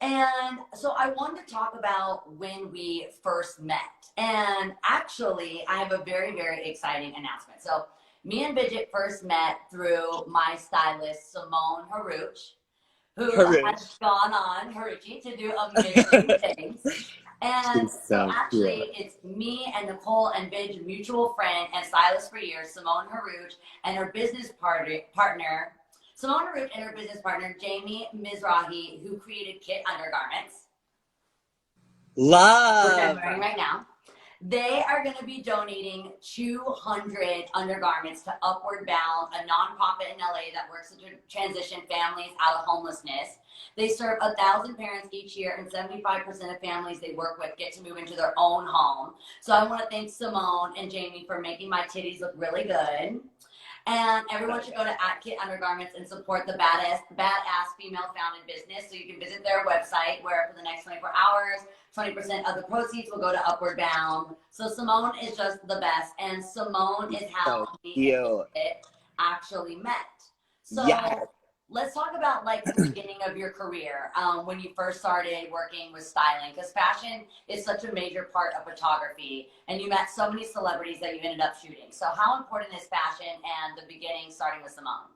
[SPEAKER 1] And so I wanted to talk about when we first met. And actually, I have a very, very exciting announcement. So me and Vijat first met through my stylist, Simone Haruch, who has gone on, Haruchi, to do amazing things. And
[SPEAKER 4] She's
[SPEAKER 1] so
[SPEAKER 4] so
[SPEAKER 1] actually,
[SPEAKER 4] cute.
[SPEAKER 1] it's me and Nicole and Vij, mutual friend and stylist for years, Simone Haruch, and her business partner, Simone Root and her business partner, Jamie Mizrahi, who created Kit Undergarments, which I'm
[SPEAKER 4] Love.
[SPEAKER 1] wearing right now. They are going to be donating 200 undergarments to Upward Bound, a nonprofit in LA that works to transition families out of homelessness. They serve 1,000 parents each year, and 75% of families they work with get to move into their own home. So I want to thank Simone and Jamie for making my titties look really good. And everyone should go to @Kit Undergarments and support the badass female-founded business. So you can visit their website, where for the next 24 hours, 20% of the proceeds will go to Upward Bound. So Simone is just the best, and Simone is how me and Kit actually met. So let's talk about like the beginning of your career, when you first started working with styling, because fashion is such a major part of photography, and you met so many celebrities that you ended up shooting. So how important is fashion and the beginning, starting with Simone?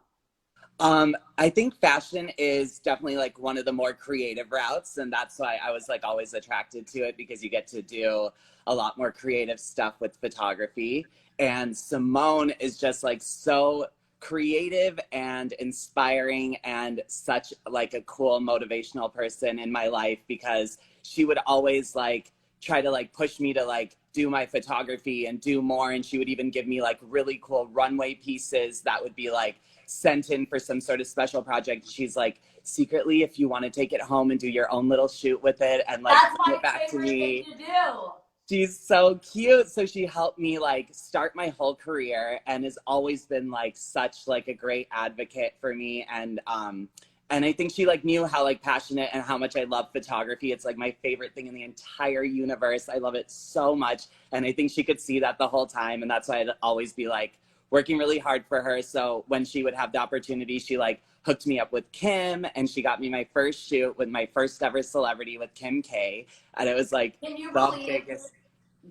[SPEAKER 4] I think fashion is definitely like one of the more creative routes, and that's why I was like always attracted to it, because you get to do a lot more creative stuff with photography. And Simone is just like so creative and inspiring and such like a cool motivational person in my life, because she would always like try to like push me to like do my photography and do more. And she would even give me like really cool runway pieces that would be like sent in for some sort of special project. She's like, secretly, if you want to take it home and do your own little shoot with it and like bring it back to me.
[SPEAKER 1] Thing to do.
[SPEAKER 4] She's so cute. So she helped me like start my whole career and has always been like such like a great advocate for me. And I think she like knew how like passionate and how much I love photography. It's like my favorite thing in the entire universe. I love it so much. And I think she could see that the whole time. And that's why I'd always be like working really hard for her. So when she would have the opportunity, she like hooked me up with Kim, and she got me my first shoot with my first ever celebrity with Kim K. And it was like,
[SPEAKER 1] can you believe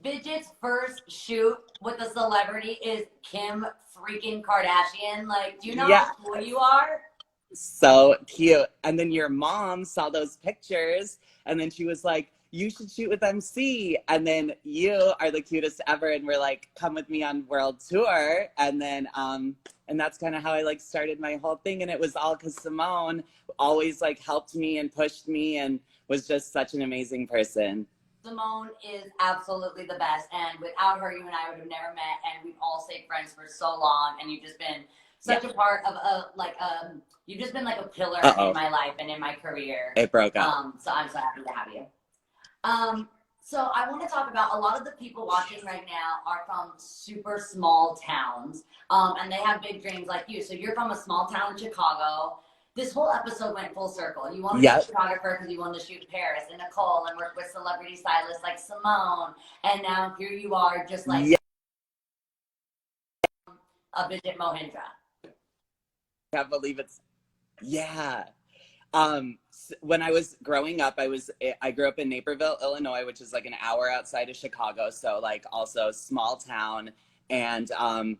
[SPEAKER 1] Vijat's first shoot with a celebrity is Kim freaking Kardashian? Like, do you know how cool you are?
[SPEAKER 4] So cute. And then your mom saw those pictures, and then she was like, you should shoot with MC. And then you are the cutest ever, and we're like, come with me on world tour. And then and that's kind of how I like started my whole thing. And it was all because Simone always like helped me and pushed me and was just such an amazing person.
[SPEAKER 1] Simone is absolutely the best, and without her, you and I would have never met, and we've all stayed friends for so long, and you've just been such a part of you've just been like a pillar in my life and in my career.
[SPEAKER 4] It broke up.
[SPEAKER 1] So I'm so happy to have you. So I want to talk about, a lot of the people watching right now are from super small towns, and they have big dreams like you. So you're from a small town in Chicago. This whole episode went full circle. You wanted to be a photographer because you wanted to shoot Paris and Nicole and work with celebrity stylists like Simone. And now here you are, just like a Vijat Mohindra.
[SPEAKER 4] I can't believe it's, when I was growing up, I grew up in Naperville, Illinois, which is like an hour outside of Chicago. So like also small town. And I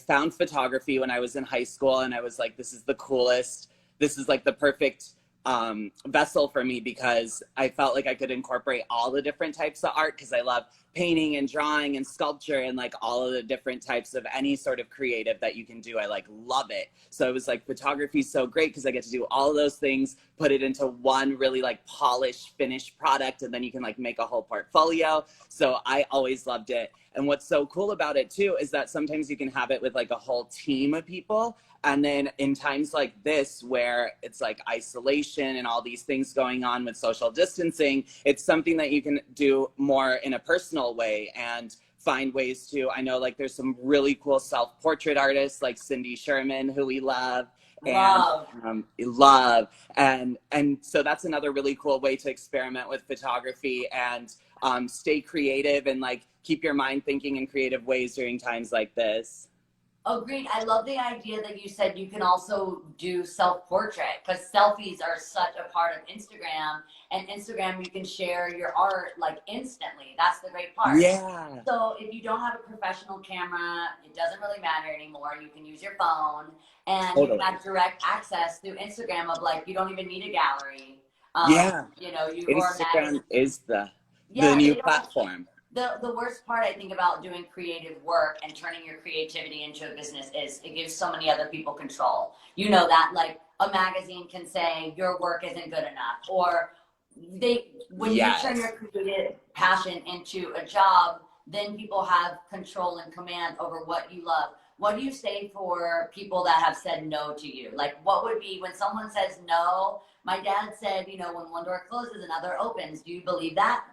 [SPEAKER 4] found photography when I was in high school, and I was like, this is the coolest. This is like the perfect vessel for me, because I felt like I could incorporate all the different types of art, because I love painting and drawing and sculpture and like all of the different types of any sort of creative that you can do. I like love it. So it was like, photography is so great because I get to do all of those things, put it into one really like polished, finished product, and then you can like make a whole portfolio. So I always loved it. And what's so cool about it too is that sometimes you can have it with like a whole team of people. And then in times like this, where it's like isolation and all these things going on with social distancing, it's something that you can do more in a personal way and find ways to. I know like there's some really cool self-portrait artists like Cindy Sherman, who we love. And so that's another really cool way to experiment with photography and stay creative and like keep your mind thinking in creative ways during times like this.
[SPEAKER 1] Agreed. I love the idea that you said you can also do self-portrait, because selfies are such a part of Instagram, and Instagram, you can share your art like instantly. That's the great part.
[SPEAKER 4] Yeah.
[SPEAKER 1] So if you don't have a professional camera, it doesn't really matter anymore. You can use your phone, and you can have direct access through Instagram of like, you don't even need a gallery. You know, you
[SPEAKER 4] Instagram is the new platform.
[SPEAKER 1] the worst part I think about doing creative work and turning your creativity into a business is it gives so many other people control. You know that, like a magazine can say your work isn't good enough, or when you turn your creative passion into a job, then people have control and command over what you love. What do you say for people that have said no to you? Like, what would be when someone says no? My dad said, you know, when one door closes, another opens. Do you believe that?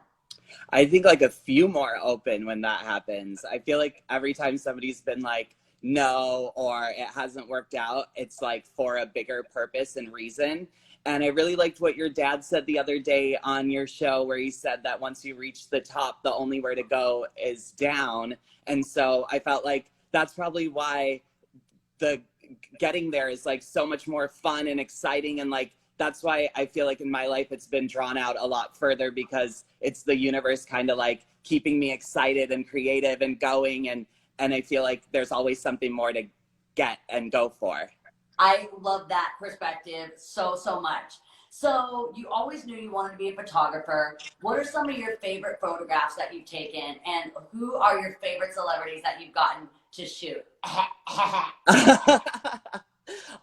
[SPEAKER 4] I think like a few more open when that happens. I feel like every time somebody's been like, no, or it hasn't worked out, it's like for a bigger purpose and reason. And I really liked what your dad said the other day on your show, where he said that once you reach the top, the only way to go is down. And so I felt like that's probably why the getting there is like so much more fun and exciting, and like that's why I feel like in my life it's been drawn out a lot further, because it's the universe kind of like keeping me excited and creative and going, and I feel like there's always something more to get and go for.
[SPEAKER 1] I love that perspective so much. So you always knew you wanted to be a photographer. What are some of your favorite photographs that you've taken, and who are your favorite celebrities that you've gotten to shoot?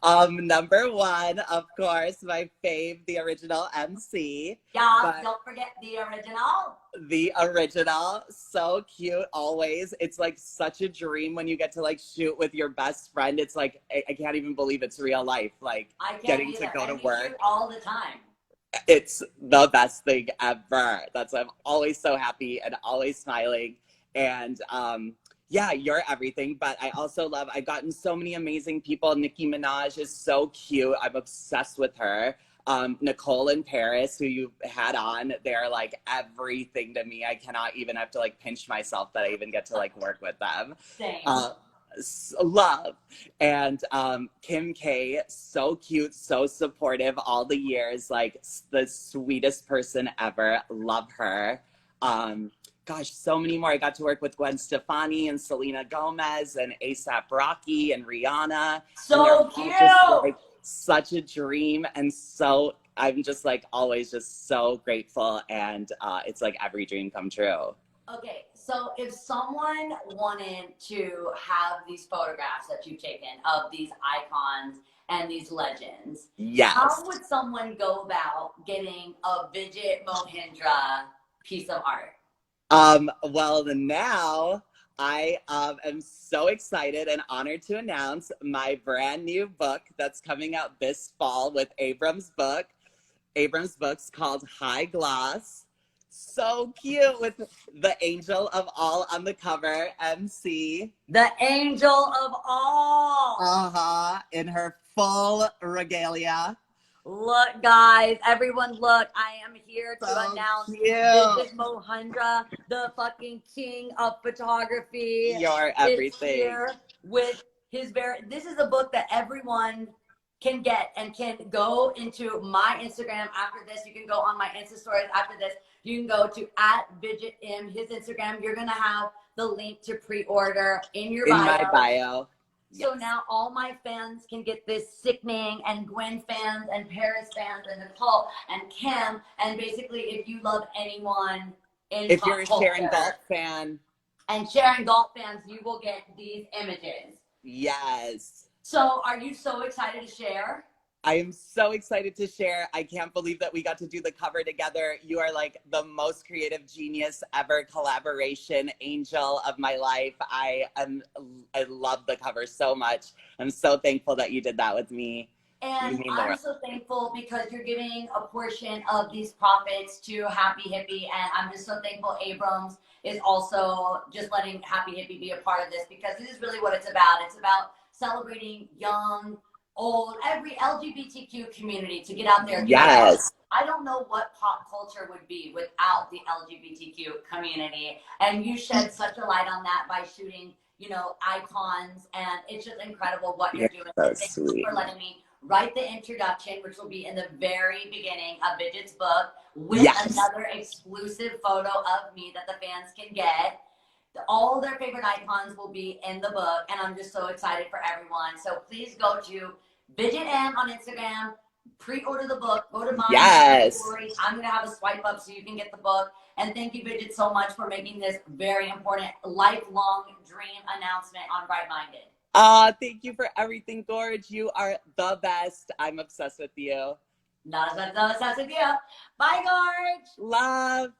[SPEAKER 4] Number one, of course, my fave, the original MC.
[SPEAKER 1] Yeah, don't forget the original.
[SPEAKER 4] The original, so cute always. It's like such a dream when you get to like shoot with your best friend. It's like I can't even believe it's real life. Like getting to go to work
[SPEAKER 1] all the time.
[SPEAKER 4] It's the best thing ever. That's why I'm always so happy and always smiling. And yeah, you're everything. But I also love, I've gotten so many amazing people. Nicki Minaj is so cute. I'm obsessed with her. Nicole and Paris, who you had on, they're like everything to me. I cannot even have to like pinch myself that I even get to like work with them.
[SPEAKER 1] Same.
[SPEAKER 4] Love. And Kim K, so cute, so supportive all the years, like the sweetest person ever. Love her. Gosh, so many more. I got to work with Gwen Stefani and Selena Gomez and A$AP Rocky and Rihanna.
[SPEAKER 1] So
[SPEAKER 4] and
[SPEAKER 1] cute.
[SPEAKER 4] Just, like, such a dream. And so I'm just like always just so grateful. And it's like every dream come true.
[SPEAKER 1] Okay, so if someone wanted to have these photographs that you've taken of these icons and these legends,
[SPEAKER 4] yes,
[SPEAKER 1] how would someone go about getting a Vijat Mohindra piece of art?
[SPEAKER 4] Well, now I am so excited and honored to announce my brand new book that's coming out this fall with Abrams Books, called High Gloss. So cute, with the angel of all on the cover, MC.
[SPEAKER 1] The angel of all.
[SPEAKER 4] In her full regalia.
[SPEAKER 1] Look, guys, everyone, look, I am here to announce Vijat Mohindra, the fucking king of photography.
[SPEAKER 4] You're everything.
[SPEAKER 1] Is here with his this is a book that everyone can get and can go into my Instagram after this. You can go on my Insta stories after this. You can go to @VijatM, his Instagram. You're going to have the link to pre-order in your bio.
[SPEAKER 4] In my bio.
[SPEAKER 1] So now all my fans can get this sickening, and Gwen fans and Paris fans and Nicole and Kim, and basically if you love anyone in
[SPEAKER 4] if
[SPEAKER 1] pop
[SPEAKER 4] you're a
[SPEAKER 1] culture,
[SPEAKER 4] Sharon Galt fan
[SPEAKER 1] and Sharon Galt fans, you will get these images.
[SPEAKER 4] Yes.
[SPEAKER 1] So are you so excited to share?
[SPEAKER 4] I am so excited to share. I can't believe that we got to do the cover together. You are like the most creative genius ever, collaboration angel of my life. I love the cover so much. I'm so thankful that you did that with me.
[SPEAKER 1] And I'm so thankful because you're giving a portion of these profits to Happy Hippie. And I'm just so thankful Abrams is also just letting Happy Hippie be a part of this, because this is really what it's about. It's about celebrating young, old, every LGBTQ community to get out there.
[SPEAKER 4] Yes.
[SPEAKER 1] I don't know what pop culture would be without the LGBTQ community. And you shed such a light on that by shooting, you know, icons. And it's just incredible what you're doing.
[SPEAKER 4] So
[SPEAKER 1] Thank
[SPEAKER 4] sweet.
[SPEAKER 1] you for letting me write the introduction, which will be in the very beginning of Vijat's book, with another exclusive photo of me that the fans can get. All their favorite icons will be in the book, and I'm just so excited for everyone. So please go to Vijat M on Instagram, pre-order the book. Go to mine.
[SPEAKER 4] Yes.
[SPEAKER 1] I'm going to have a swipe up so you can get the book. And thank you, Vijat, so much for making this very important lifelong dream announcement on Bright Minded.
[SPEAKER 4] Thank you for everything, Gorge. You are the best. I'm obsessed with you.
[SPEAKER 1] Not obsessed with you. Bye, Gorge.
[SPEAKER 4] Love.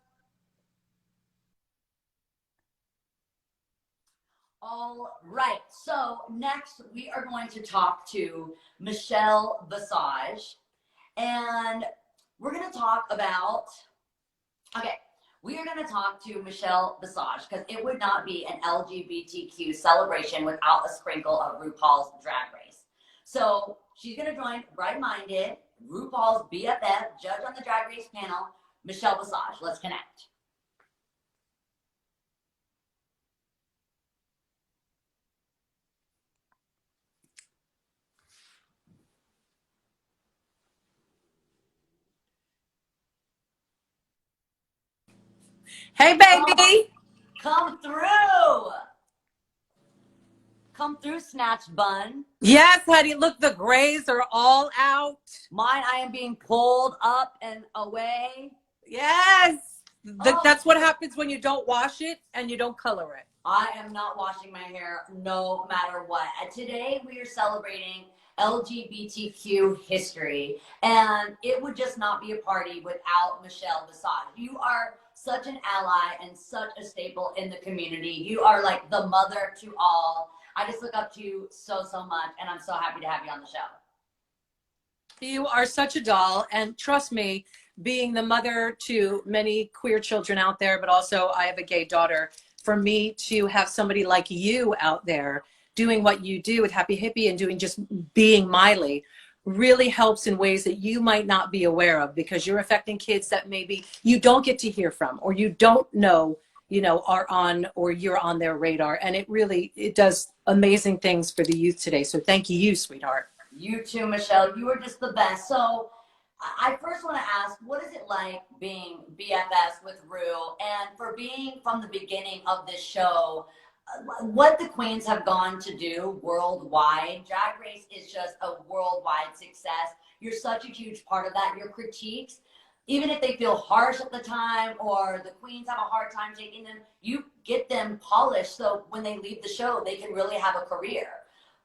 [SPEAKER 1] All right. So next we are going to talk to Michelle Visage. And we're going to talk about, we are going to talk to Michelle Visage because it would not be an LGBTQ celebration without a sprinkle of RuPaul's Drag Race. So she's going to join Bright Minded, RuPaul's BFF, judge on the Drag Race panel, Michelle Visage. Let's connect.
[SPEAKER 5] Hey, baby.
[SPEAKER 1] Come through. Come through, Snatch Bun.
[SPEAKER 5] Yes, honey. Look, the grays are all out.
[SPEAKER 1] Mine, I am being pulled up and away.
[SPEAKER 5] Yes. That's what happens when you don't wash it and you don't color it.
[SPEAKER 1] I am not washing my hair no matter what. Today, we are celebrating LGBTQ history, and it would just not be a party without Michelle Visage. You are such an ally and such a staple in the community. You are like the mother to all. I just look up to you so, so much, and I'm so happy to have you on the show.
[SPEAKER 5] You are such a doll, and trust me, being the mother to many queer children out there, but also I have a gay daughter, for me to have somebody like you out there doing what you do with Happy Hippie and doing just being Miley really helps in ways that you might not be aware of, because you're affecting kids that maybe you don't get to hear from, or you don't know, are on, or you're on their radar. And it does amazing things for the youth today. So thank you, sweetheart.
[SPEAKER 1] You too, Michelle. You are just the best. So I first want to ask, what is it like being BFFs with Rue, and for being from the beginning of this show, what the queens have gone to do worldwide? Drag Race is just a worldwide success. You're such a huge part of that. Your critiques, even if they feel harsh at the time or the queens have a hard time taking them, you get them polished so when they leave the show, they can really have a career.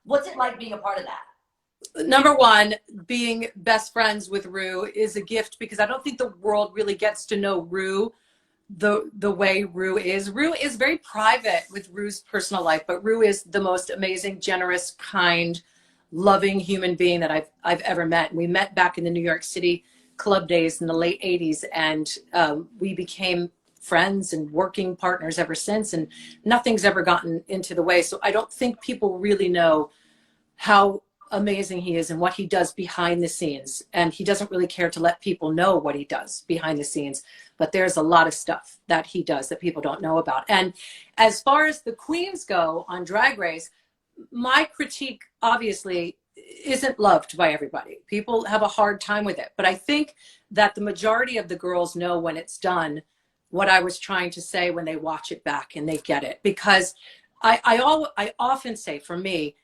[SPEAKER 1] What's it like being a part of that?
[SPEAKER 5] Number one, being best friends with Rue is a gift, because I don't think the world really gets to know Rue the way Rue is. Rue is very private with Rue's personal life, but Rue is the most amazing, generous, kind, loving human being that I've ever met. We met back in the New York City club days in the late 80s, and we became friends and working partners ever since, and nothing's ever gotten into the way. So I don't think people really know how amazing he is and what he does behind the scenes. And he doesn't really care to let people know what he does behind the scenes, but there's a lot of stuff that he does that people don't know about. And as far as the queens go on Drag Race, my critique obviously isn't loved by everybody. People have a hard time with it, but I think that the majority of the girls know when it's done what I was trying to say when they watch it back, and they get it. Because I often say, for me,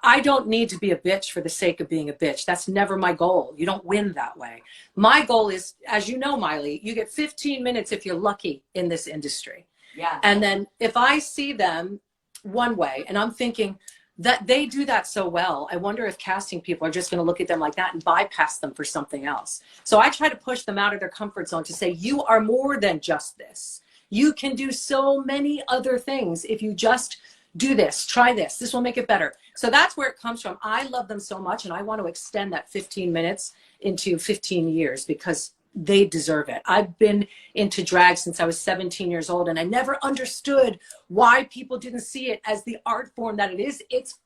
[SPEAKER 5] I don't need to be a bitch for the sake of being a bitch. That's never my goal. You don't win that way. My goal is, as you know, Miley, you get 15 minutes if you're lucky in this industry.
[SPEAKER 1] Yeah.
[SPEAKER 5] And then if I see them one way and I'm thinking that they do that so well, I wonder if casting people are just going to look at them like that and bypass them for something else. So I try to push them out of their comfort zone to say, you are more than just this. You can do so many other things if you just do this, try this, this will make it better. So that's where it comes from. I love them so much, and I want to extend that 15 minutes into 15 years because they deserve it. I've been into drag since I was 17 years old, and I never understood why people didn't see it as the art form that it is. It's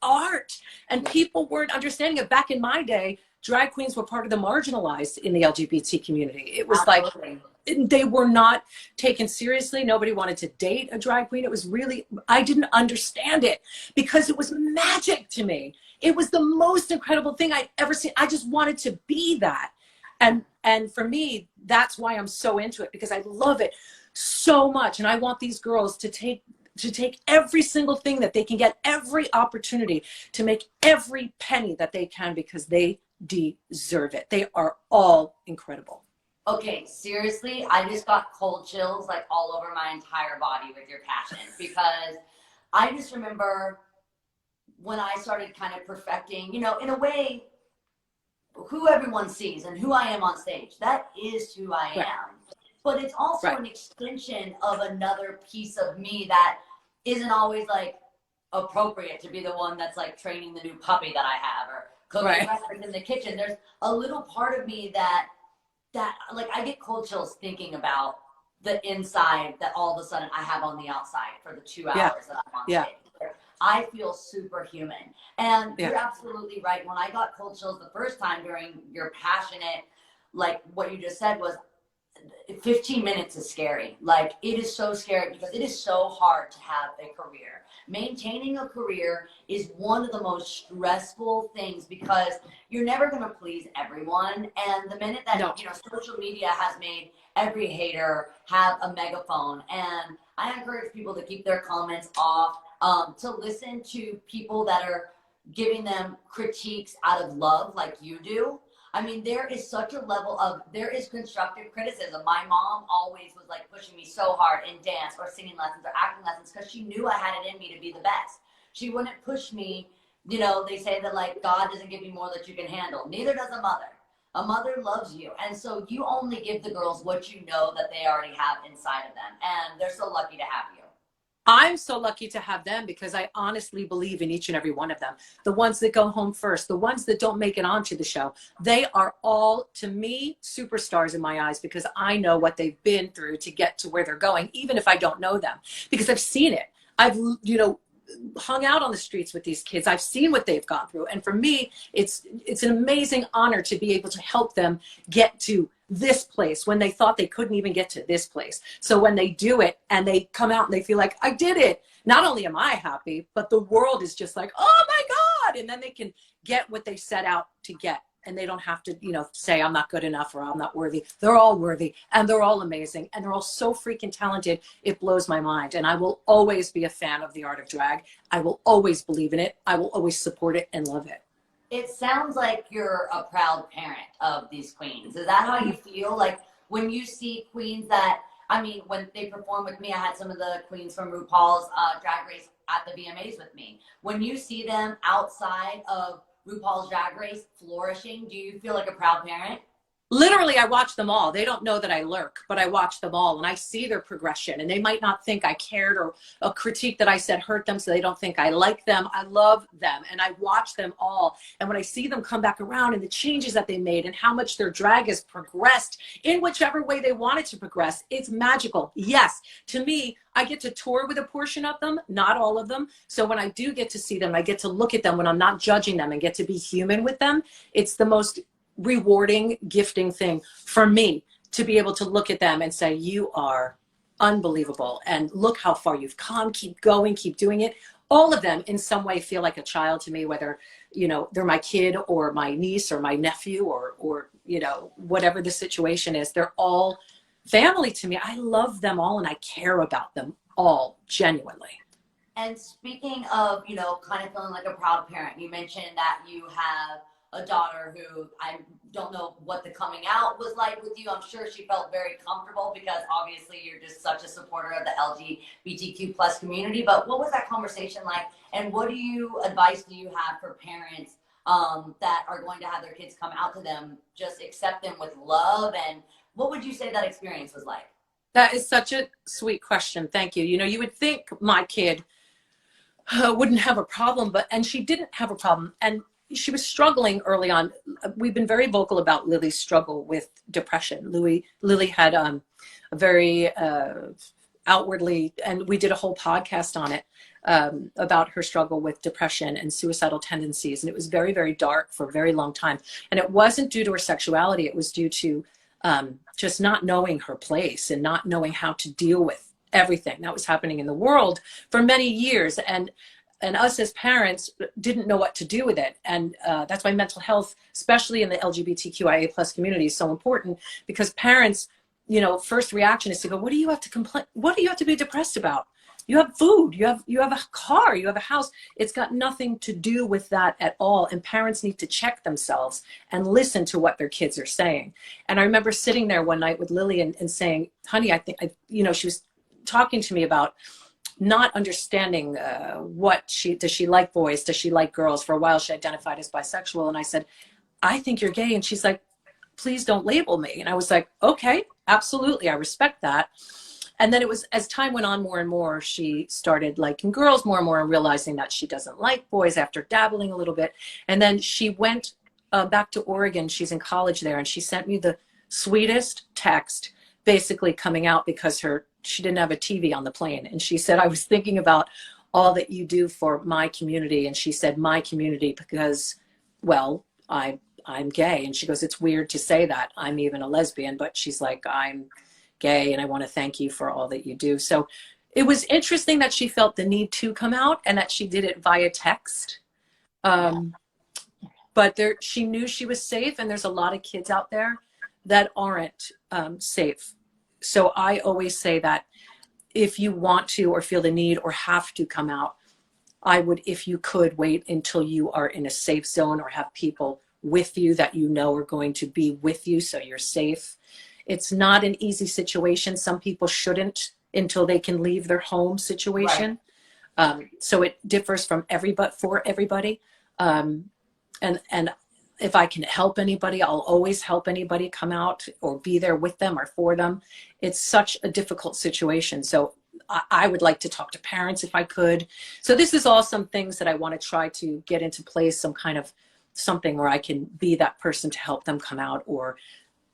[SPEAKER 5] art, and people weren't understanding it. Back in my day, drag queens were part of the marginalized in the LGBT community. It was
[SPEAKER 1] Absolutely.
[SPEAKER 5] Like, they were not taken seriously. Nobody wanted to date a drag queen. It was really, I didn't understand it because it was magic to me. It was the most incredible thing I'd ever seen. I just wanted to be that. And for me, that's why I'm so into it, because I love it so much. And I want these girls to take every single thing that they can get, every opportunity to make every penny that they can, because they deserve it. They are all incredible.
[SPEAKER 1] Okay, seriously, I just got cold chills like all over my entire body with your passion, because I just remember when I started kind of perfecting, you know, in a way, who everyone sees and who I am on stage. That is who I am. But it's also an extension of another piece of me that isn't always like appropriate to be the one that's like training the new puppy that I have or cooking breakfast in the kitchen. There's a little part of me that like I get cold chills thinking about the inside that all of a sudden I have on the outside for the 2 hours that I'm on stage. I feel superhuman. And you're absolutely right. When I got cold chills the first time during your passionate, like what you just said was 15 minutes is scary. Like it is so scary because it is so hard to have a career. Maintaining a career is one of the most stressful things because you're never going to please everyone. And the minute that, you know, social media has made every hater have a megaphone, and I encourage people to keep their comments off, to listen to people that are giving them critiques out of love like you do. I mean, there is such a level of, there is constructive criticism. My mom always was like pushing me so hard in dance or singing lessons or acting lessons because she knew I had it in me to be the best. She wouldn't push me. You know, they say that like God doesn't give you more that you can handle. Neither does a mother. A mother loves you. And so you only give the girls what you know that they already have inside of them. And they're so lucky to have you.
[SPEAKER 5] I'm so lucky to have them because I honestly believe in each and every one of them. The ones that go home first, the ones that don't make it onto the show, they are all, to me, superstars in my eyes because I know what they've been through to get to where they're going, even if I don't know them, because I've seen it. I've, you know, hung out on the streets with these kids. I've seen what they've gone through. And for me, it's an amazing honor to be able to help them get to this place when they thought they couldn't even get to this place. So when they do it and they come out and they feel like, I did it, not only am I happy, but the world is just like, oh my God. And then they can get what they set out to get. And they don't have to, you know, say I'm not good enough or I'm not worthy. They're all worthy and they're all amazing. And they're all so freaking talented. It blows my mind. And I will always be a fan of the art of drag. I will always believe in it. I will always support it and love it.
[SPEAKER 1] It sounds like you're a proud parent of these queens. Is that how you feel? Like when you see queens that, I mean, when they perform with me, I had some of the queens from RuPaul's Drag Race at the VMAs with me. When you see them outside of RuPaul's Drag Race flourishing, do you feel like a proud parent?
[SPEAKER 5] Literally, I watch them all. They don't know that I lurk, but I watch them all and I see their progression. And they might not think I cared or a critique that I said hurt them, so they don't think I like them. I love them and I watch them all. And when I see them come back around and the changes that they made and how much their drag has progressed in whichever way they want it to progress, it's magical. Yes, to me, I get to tour with a portion of them, not all of them. So when I do get to see them, I get to look at them when I'm not judging them and get to be human with them. It's the most rewarding, gifting thing for me to be able to look at them and say, you are unbelievable. And look how far you've come. Keep going, keep doing it. All of them in some way feel like a child to me, whether, you know, they're my kid or my niece or my nephew or, you know, whatever the situation is, they're all family to me. I love them all and I care about them all genuinely.
[SPEAKER 1] And speaking of, you know, kind of feeling like a proud parent, you mentioned that you have a daughter who, I don't know what the coming out was like with you. I'm sure she felt very comfortable because obviously you're just such a supporter of the LGBTQ plus community. But what was that conversation like? And what advice do you have for parents that are going to have their kids come out to them? Just accept them with love. And what would you say that experience was like?
[SPEAKER 5] That is such a sweet question. Thank you. You know, you would think my kid wouldn't have a problem, and she didn't have a problem. And she was struggling early on. We've been very vocal about Lily's struggle with depression. Lily had a very outwardly, and we did a whole podcast on it about her struggle with depression and suicidal tendencies. And it was very, very dark for a very long time. And it wasn't due to her sexuality. It was due to just not knowing her place and not knowing how to deal with everything that was happening in the world for many years. And us as parents didn't know what to do with it. And that's why mental health, especially in the LGBTQIA plus community, is so important, because parents, you know, first reaction is to go, what do you have to complain? What do you have to be depressed about? you have food, you have a car, you have a house. It's got nothing to do with that at all. And parents need to check themselves and listen to what their kids are saying. And I remember sitting there one night with Lily and saying, honey, I think, she was talking to me about not understanding does she like boys? Does she like girls? For a while, she identified as bisexual. And I said, I think you're gay. And she's like, please don't label me. And I was like, okay, absolutely. I respect that. And then it was, as time went on more and more, she started liking girls more and more and realizing that she doesn't like boys after dabbling a little bit. And then she went back to Oregon. She's in college there. And she sent me the sweetest text, basically coming out because she didn't have a TV on the plane. And she said, I was thinking about all that you do for my community. And she said, my community, because, well, I'm gay. And she goes, it's weird to say that. I'm even a lesbian, but she's like, I'm gay and I want to thank you for all that you do. So it was interesting that she felt the need to come out and that she did it via text. But she knew she was safe, and there's a lot of kids out there that aren't safe. So I always say that if you want to or feel the need or have to come out, I would, if you could, wait until you are in a safe zone or have people with you that you know are going to be with you so you're safe. It's not an easy situation. Some people shouldn't until they can leave their home situation. Right. So it differs for everybody. And if I can help anybody, I'll always help anybody come out or be there with them or for them. It's such a difficult situation. So I would like to talk to parents if I could. So this is all some things that I want to try to get into place, some kind of something where I can be that person to help them come out or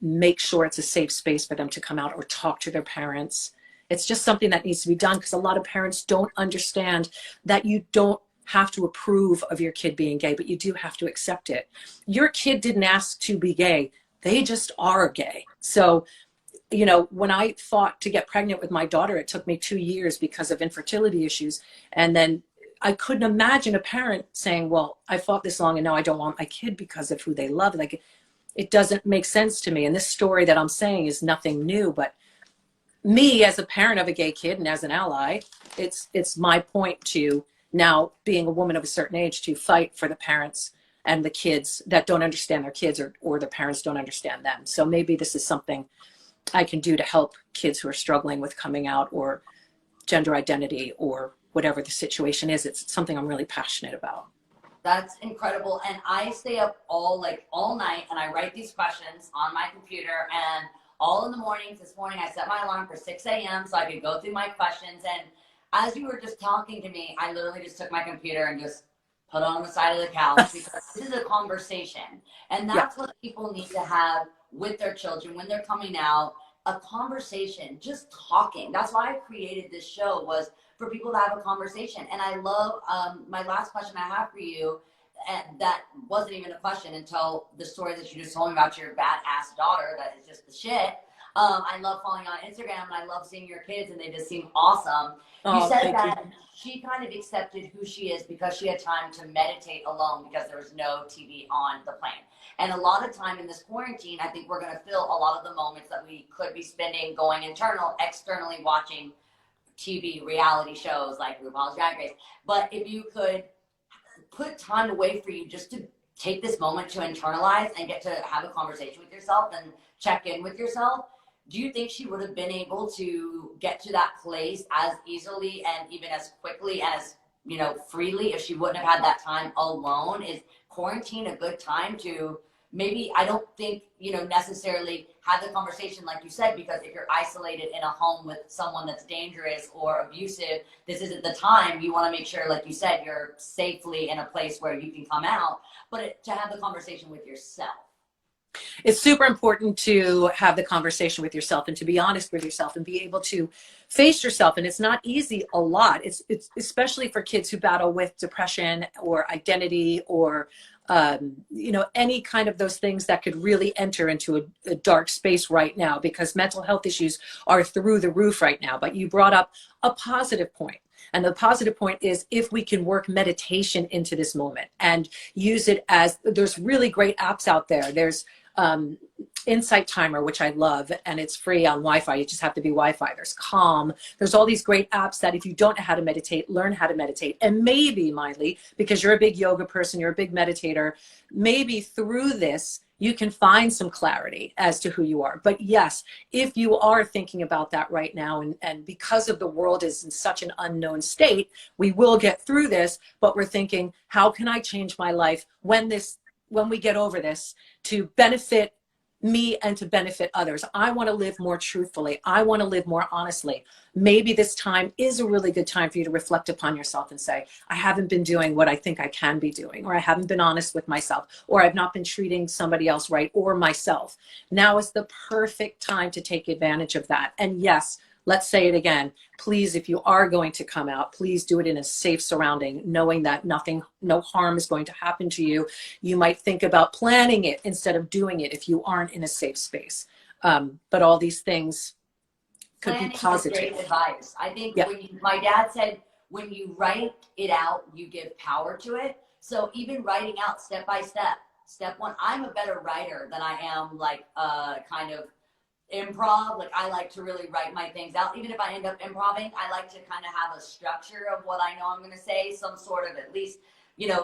[SPEAKER 5] make sure it's a safe space for them to come out or talk to their parents. It's just something that needs to be done because a lot of parents don't understand that you don't have to approve of your kid being gay, but you do have to accept it. Your kid didn't ask to be gay. They just are gay. So, when I fought to get pregnant with my daughter, it took me 2 years because of infertility issues. And then I couldn't imagine a parent saying, well, I fought this long and now I don't want my kid because of who they love. Like, it doesn't make sense to me. And this story that I'm saying is nothing new, but me as a parent of a gay kid and as an ally, it's my point to now, being a woman of a certain age, to fight for the parents and the kids that don't understand their kids or the parents don't understand them. So maybe this is something I can do to help kids who are struggling with coming out or gender identity or whatever the situation is. It's something I'm really passionate about.
[SPEAKER 1] That's incredible. And I stay up all night and I write these questions on my computer, and all in the mornings. This morning I set my alarm for 6 a.m. so I could go through my questions. And as you were just talking to me, I literally just took my computer and just put it on the side of the couch because this is a conversation. And that's what people need to have with their children when they're coming out, a conversation, just talking. That's why I created this show, was for people to have a conversation. And I love my last question I have for you, and that wasn't even a question until the story that you just told me about your badass daughter that is just the shit. I love following you on Instagram, and I love seeing your kids, and they just seem awesome. You said that she kind of accepted who she is because she had time to meditate alone because there was no TV on the plane. And a lot of time in this quarantine, I think we're going to fill a lot of the moments that we could be spending going externally watching TV reality shows like RuPaul's Drag Race. But if you could put time away for you just to take this moment to internalize and get to have a conversation with yourself and check in with yourself, do you think she would have been able to get to that place as easily and even as quickly as, freely if she wouldn't have had that time alone? Is quarantine a good time to maybe, I don't think, necessarily have the conversation like you said, because if you're isolated in a home with someone that's dangerous or abusive, this isn't the time. You want to make sure, like you said, you're safely in a place where you can come out, but to have the conversation with yourself.
[SPEAKER 5] It's super important to have the conversation with yourself and to be honest with yourself and be able to face yourself. And it's not easy a lot. It's especially for kids who battle with depression or identity or, any kind of those things that could really enter into a dark space right now, because mental health issues are through the roof right now. But you brought up a positive point. And the positive point is if we can work meditation into this moment and use it as, there's really great apps out there. There's Insight Timer, which I love, and it's free on Wi-Fi. You just have to be Wi-Fi. There's Calm. There's all these great apps that if you don't know how to meditate, learn how to meditate. And maybe, Miley, because you're a big yoga person, you're a big meditator, maybe through this, you can find some clarity as to who you are. But yes, if you are thinking about that right now, and because of the world is in such an unknown state, we will get through this, but we're thinking, how can I change my life when we get over this to benefit me and to benefit others? I want to live more truthfully. I want to live more honestly. Maybe this time is a really good time for you to reflect upon yourself and say, I haven't been doing what I think I can be doing, or I haven't been honest with myself, or I've not been treating somebody else right, or myself. Now is the perfect time to take advantage of that. And yes, let's say it again. Please, if you are going to come out, please do it in a safe surrounding, knowing that no harm is going to happen to you. You might think about planning it instead of doing it if you aren't in a safe space. But all these things could
[SPEAKER 1] Planning
[SPEAKER 5] be positive.
[SPEAKER 1] is great advice. I think
[SPEAKER 5] Yeah.
[SPEAKER 1] my dad said, when you write it out, you give power to it. So even writing out step by step, step one, I'm a better writer than I am like kind of improv. Like I like to really write my things out. Even if I end up improving, I like to kind of have a structure of what I know I'm going to say, some sort of at least,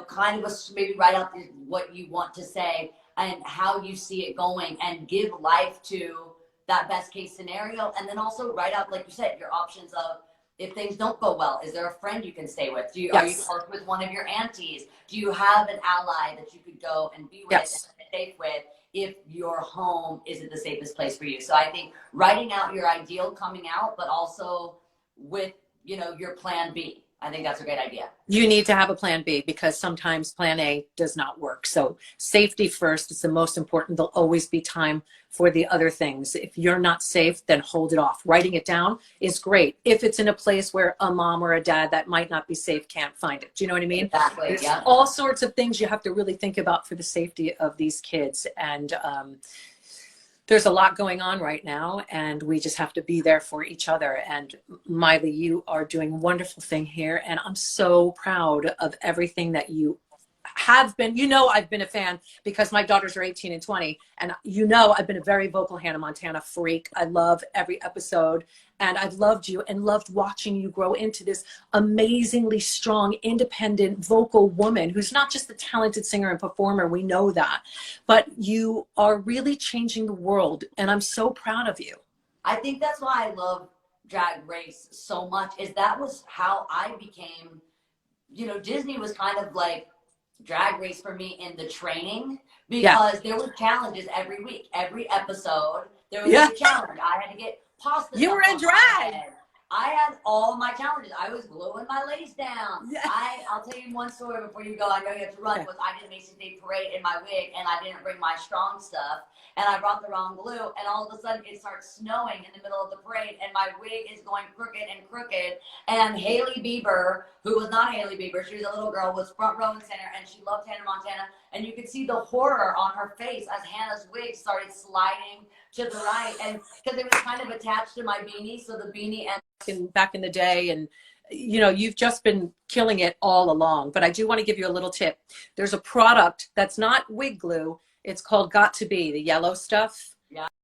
[SPEAKER 1] kind of maybe write out what you want to say and how you see it going, and give life to that best case scenario. And then also write out, like you said, your options of if things don't go well, is there a friend you can stay with? Are you close with one of your aunties? Do you have an ally that you could go and be with and stay safe with if your home isn't the safest place for you? So I think writing out your ideal coming out, but also with, your plan B. I think that's a great idea.
[SPEAKER 5] You need to have a plan B, because sometimes plan A does not work. So safety first is the most important. There'll always be time for the other things. If you're not safe, then hold it off. Writing it down is great. If it's in a place where a mom or a dad that might not be safe can't find it. Do you know what I mean?
[SPEAKER 1] Exactly.
[SPEAKER 5] There's
[SPEAKER 1] Yeah.
[SPEAKER 5] all sorts of things you have to really think about for the safety of these kids. And there's a lot going on right now, and we just have to be there for each other. And Miley, you are doing a wonderful thing here, and I'm so proud of everything that you have been. I've been a fan because my daughters are 18 and 20, and I've been a very vocal Hannah Montana freak. I love every episode, and I've loved you and loved watching you grow into this amazingly strong, independent, vocal woman who's not just a talented singer and performer. We know that, but you are really changing the world, and I'm so proud of you.
[SPEAKER 1] I think that's why I love Drag Race so much, is that was how I became, Disney was kind of like Drag Race for me in the training, because there were challenges every week, every episode. There was a challenge. I had to get pasta.
[SPEAKER 5] You were in drag.
[SPEAKER 1] I had all my challenges. I was gluing my lace down.
[SPEAKER 5] Yeah.
[SPEAKER 1] I'll tell you one story before you go. I know you have to run. Was I did Macy's Day Parade in my wig, and I didn't bring my strong stuff, and I brought the wrong glue, and all of a sudden it starts snowing in the middle of the parade, and my wig is going crooked, and Hailey Bieber, who was not Hailey Bieber, she was a little girl, was front row and center, and she loved Hannah Montana, and you could see the horror on her face as Hannah's wig started sliding to the right, and because it was kind of attached to my beanie, so the beanie and
[SPEAKER 5] back in the day, and you've just been killing it all along. But I do want to give you a little tip. There's a product that's not wig glue. It's called Got to Be, the yellow stuff.
[SPEAKER 1] Yeah.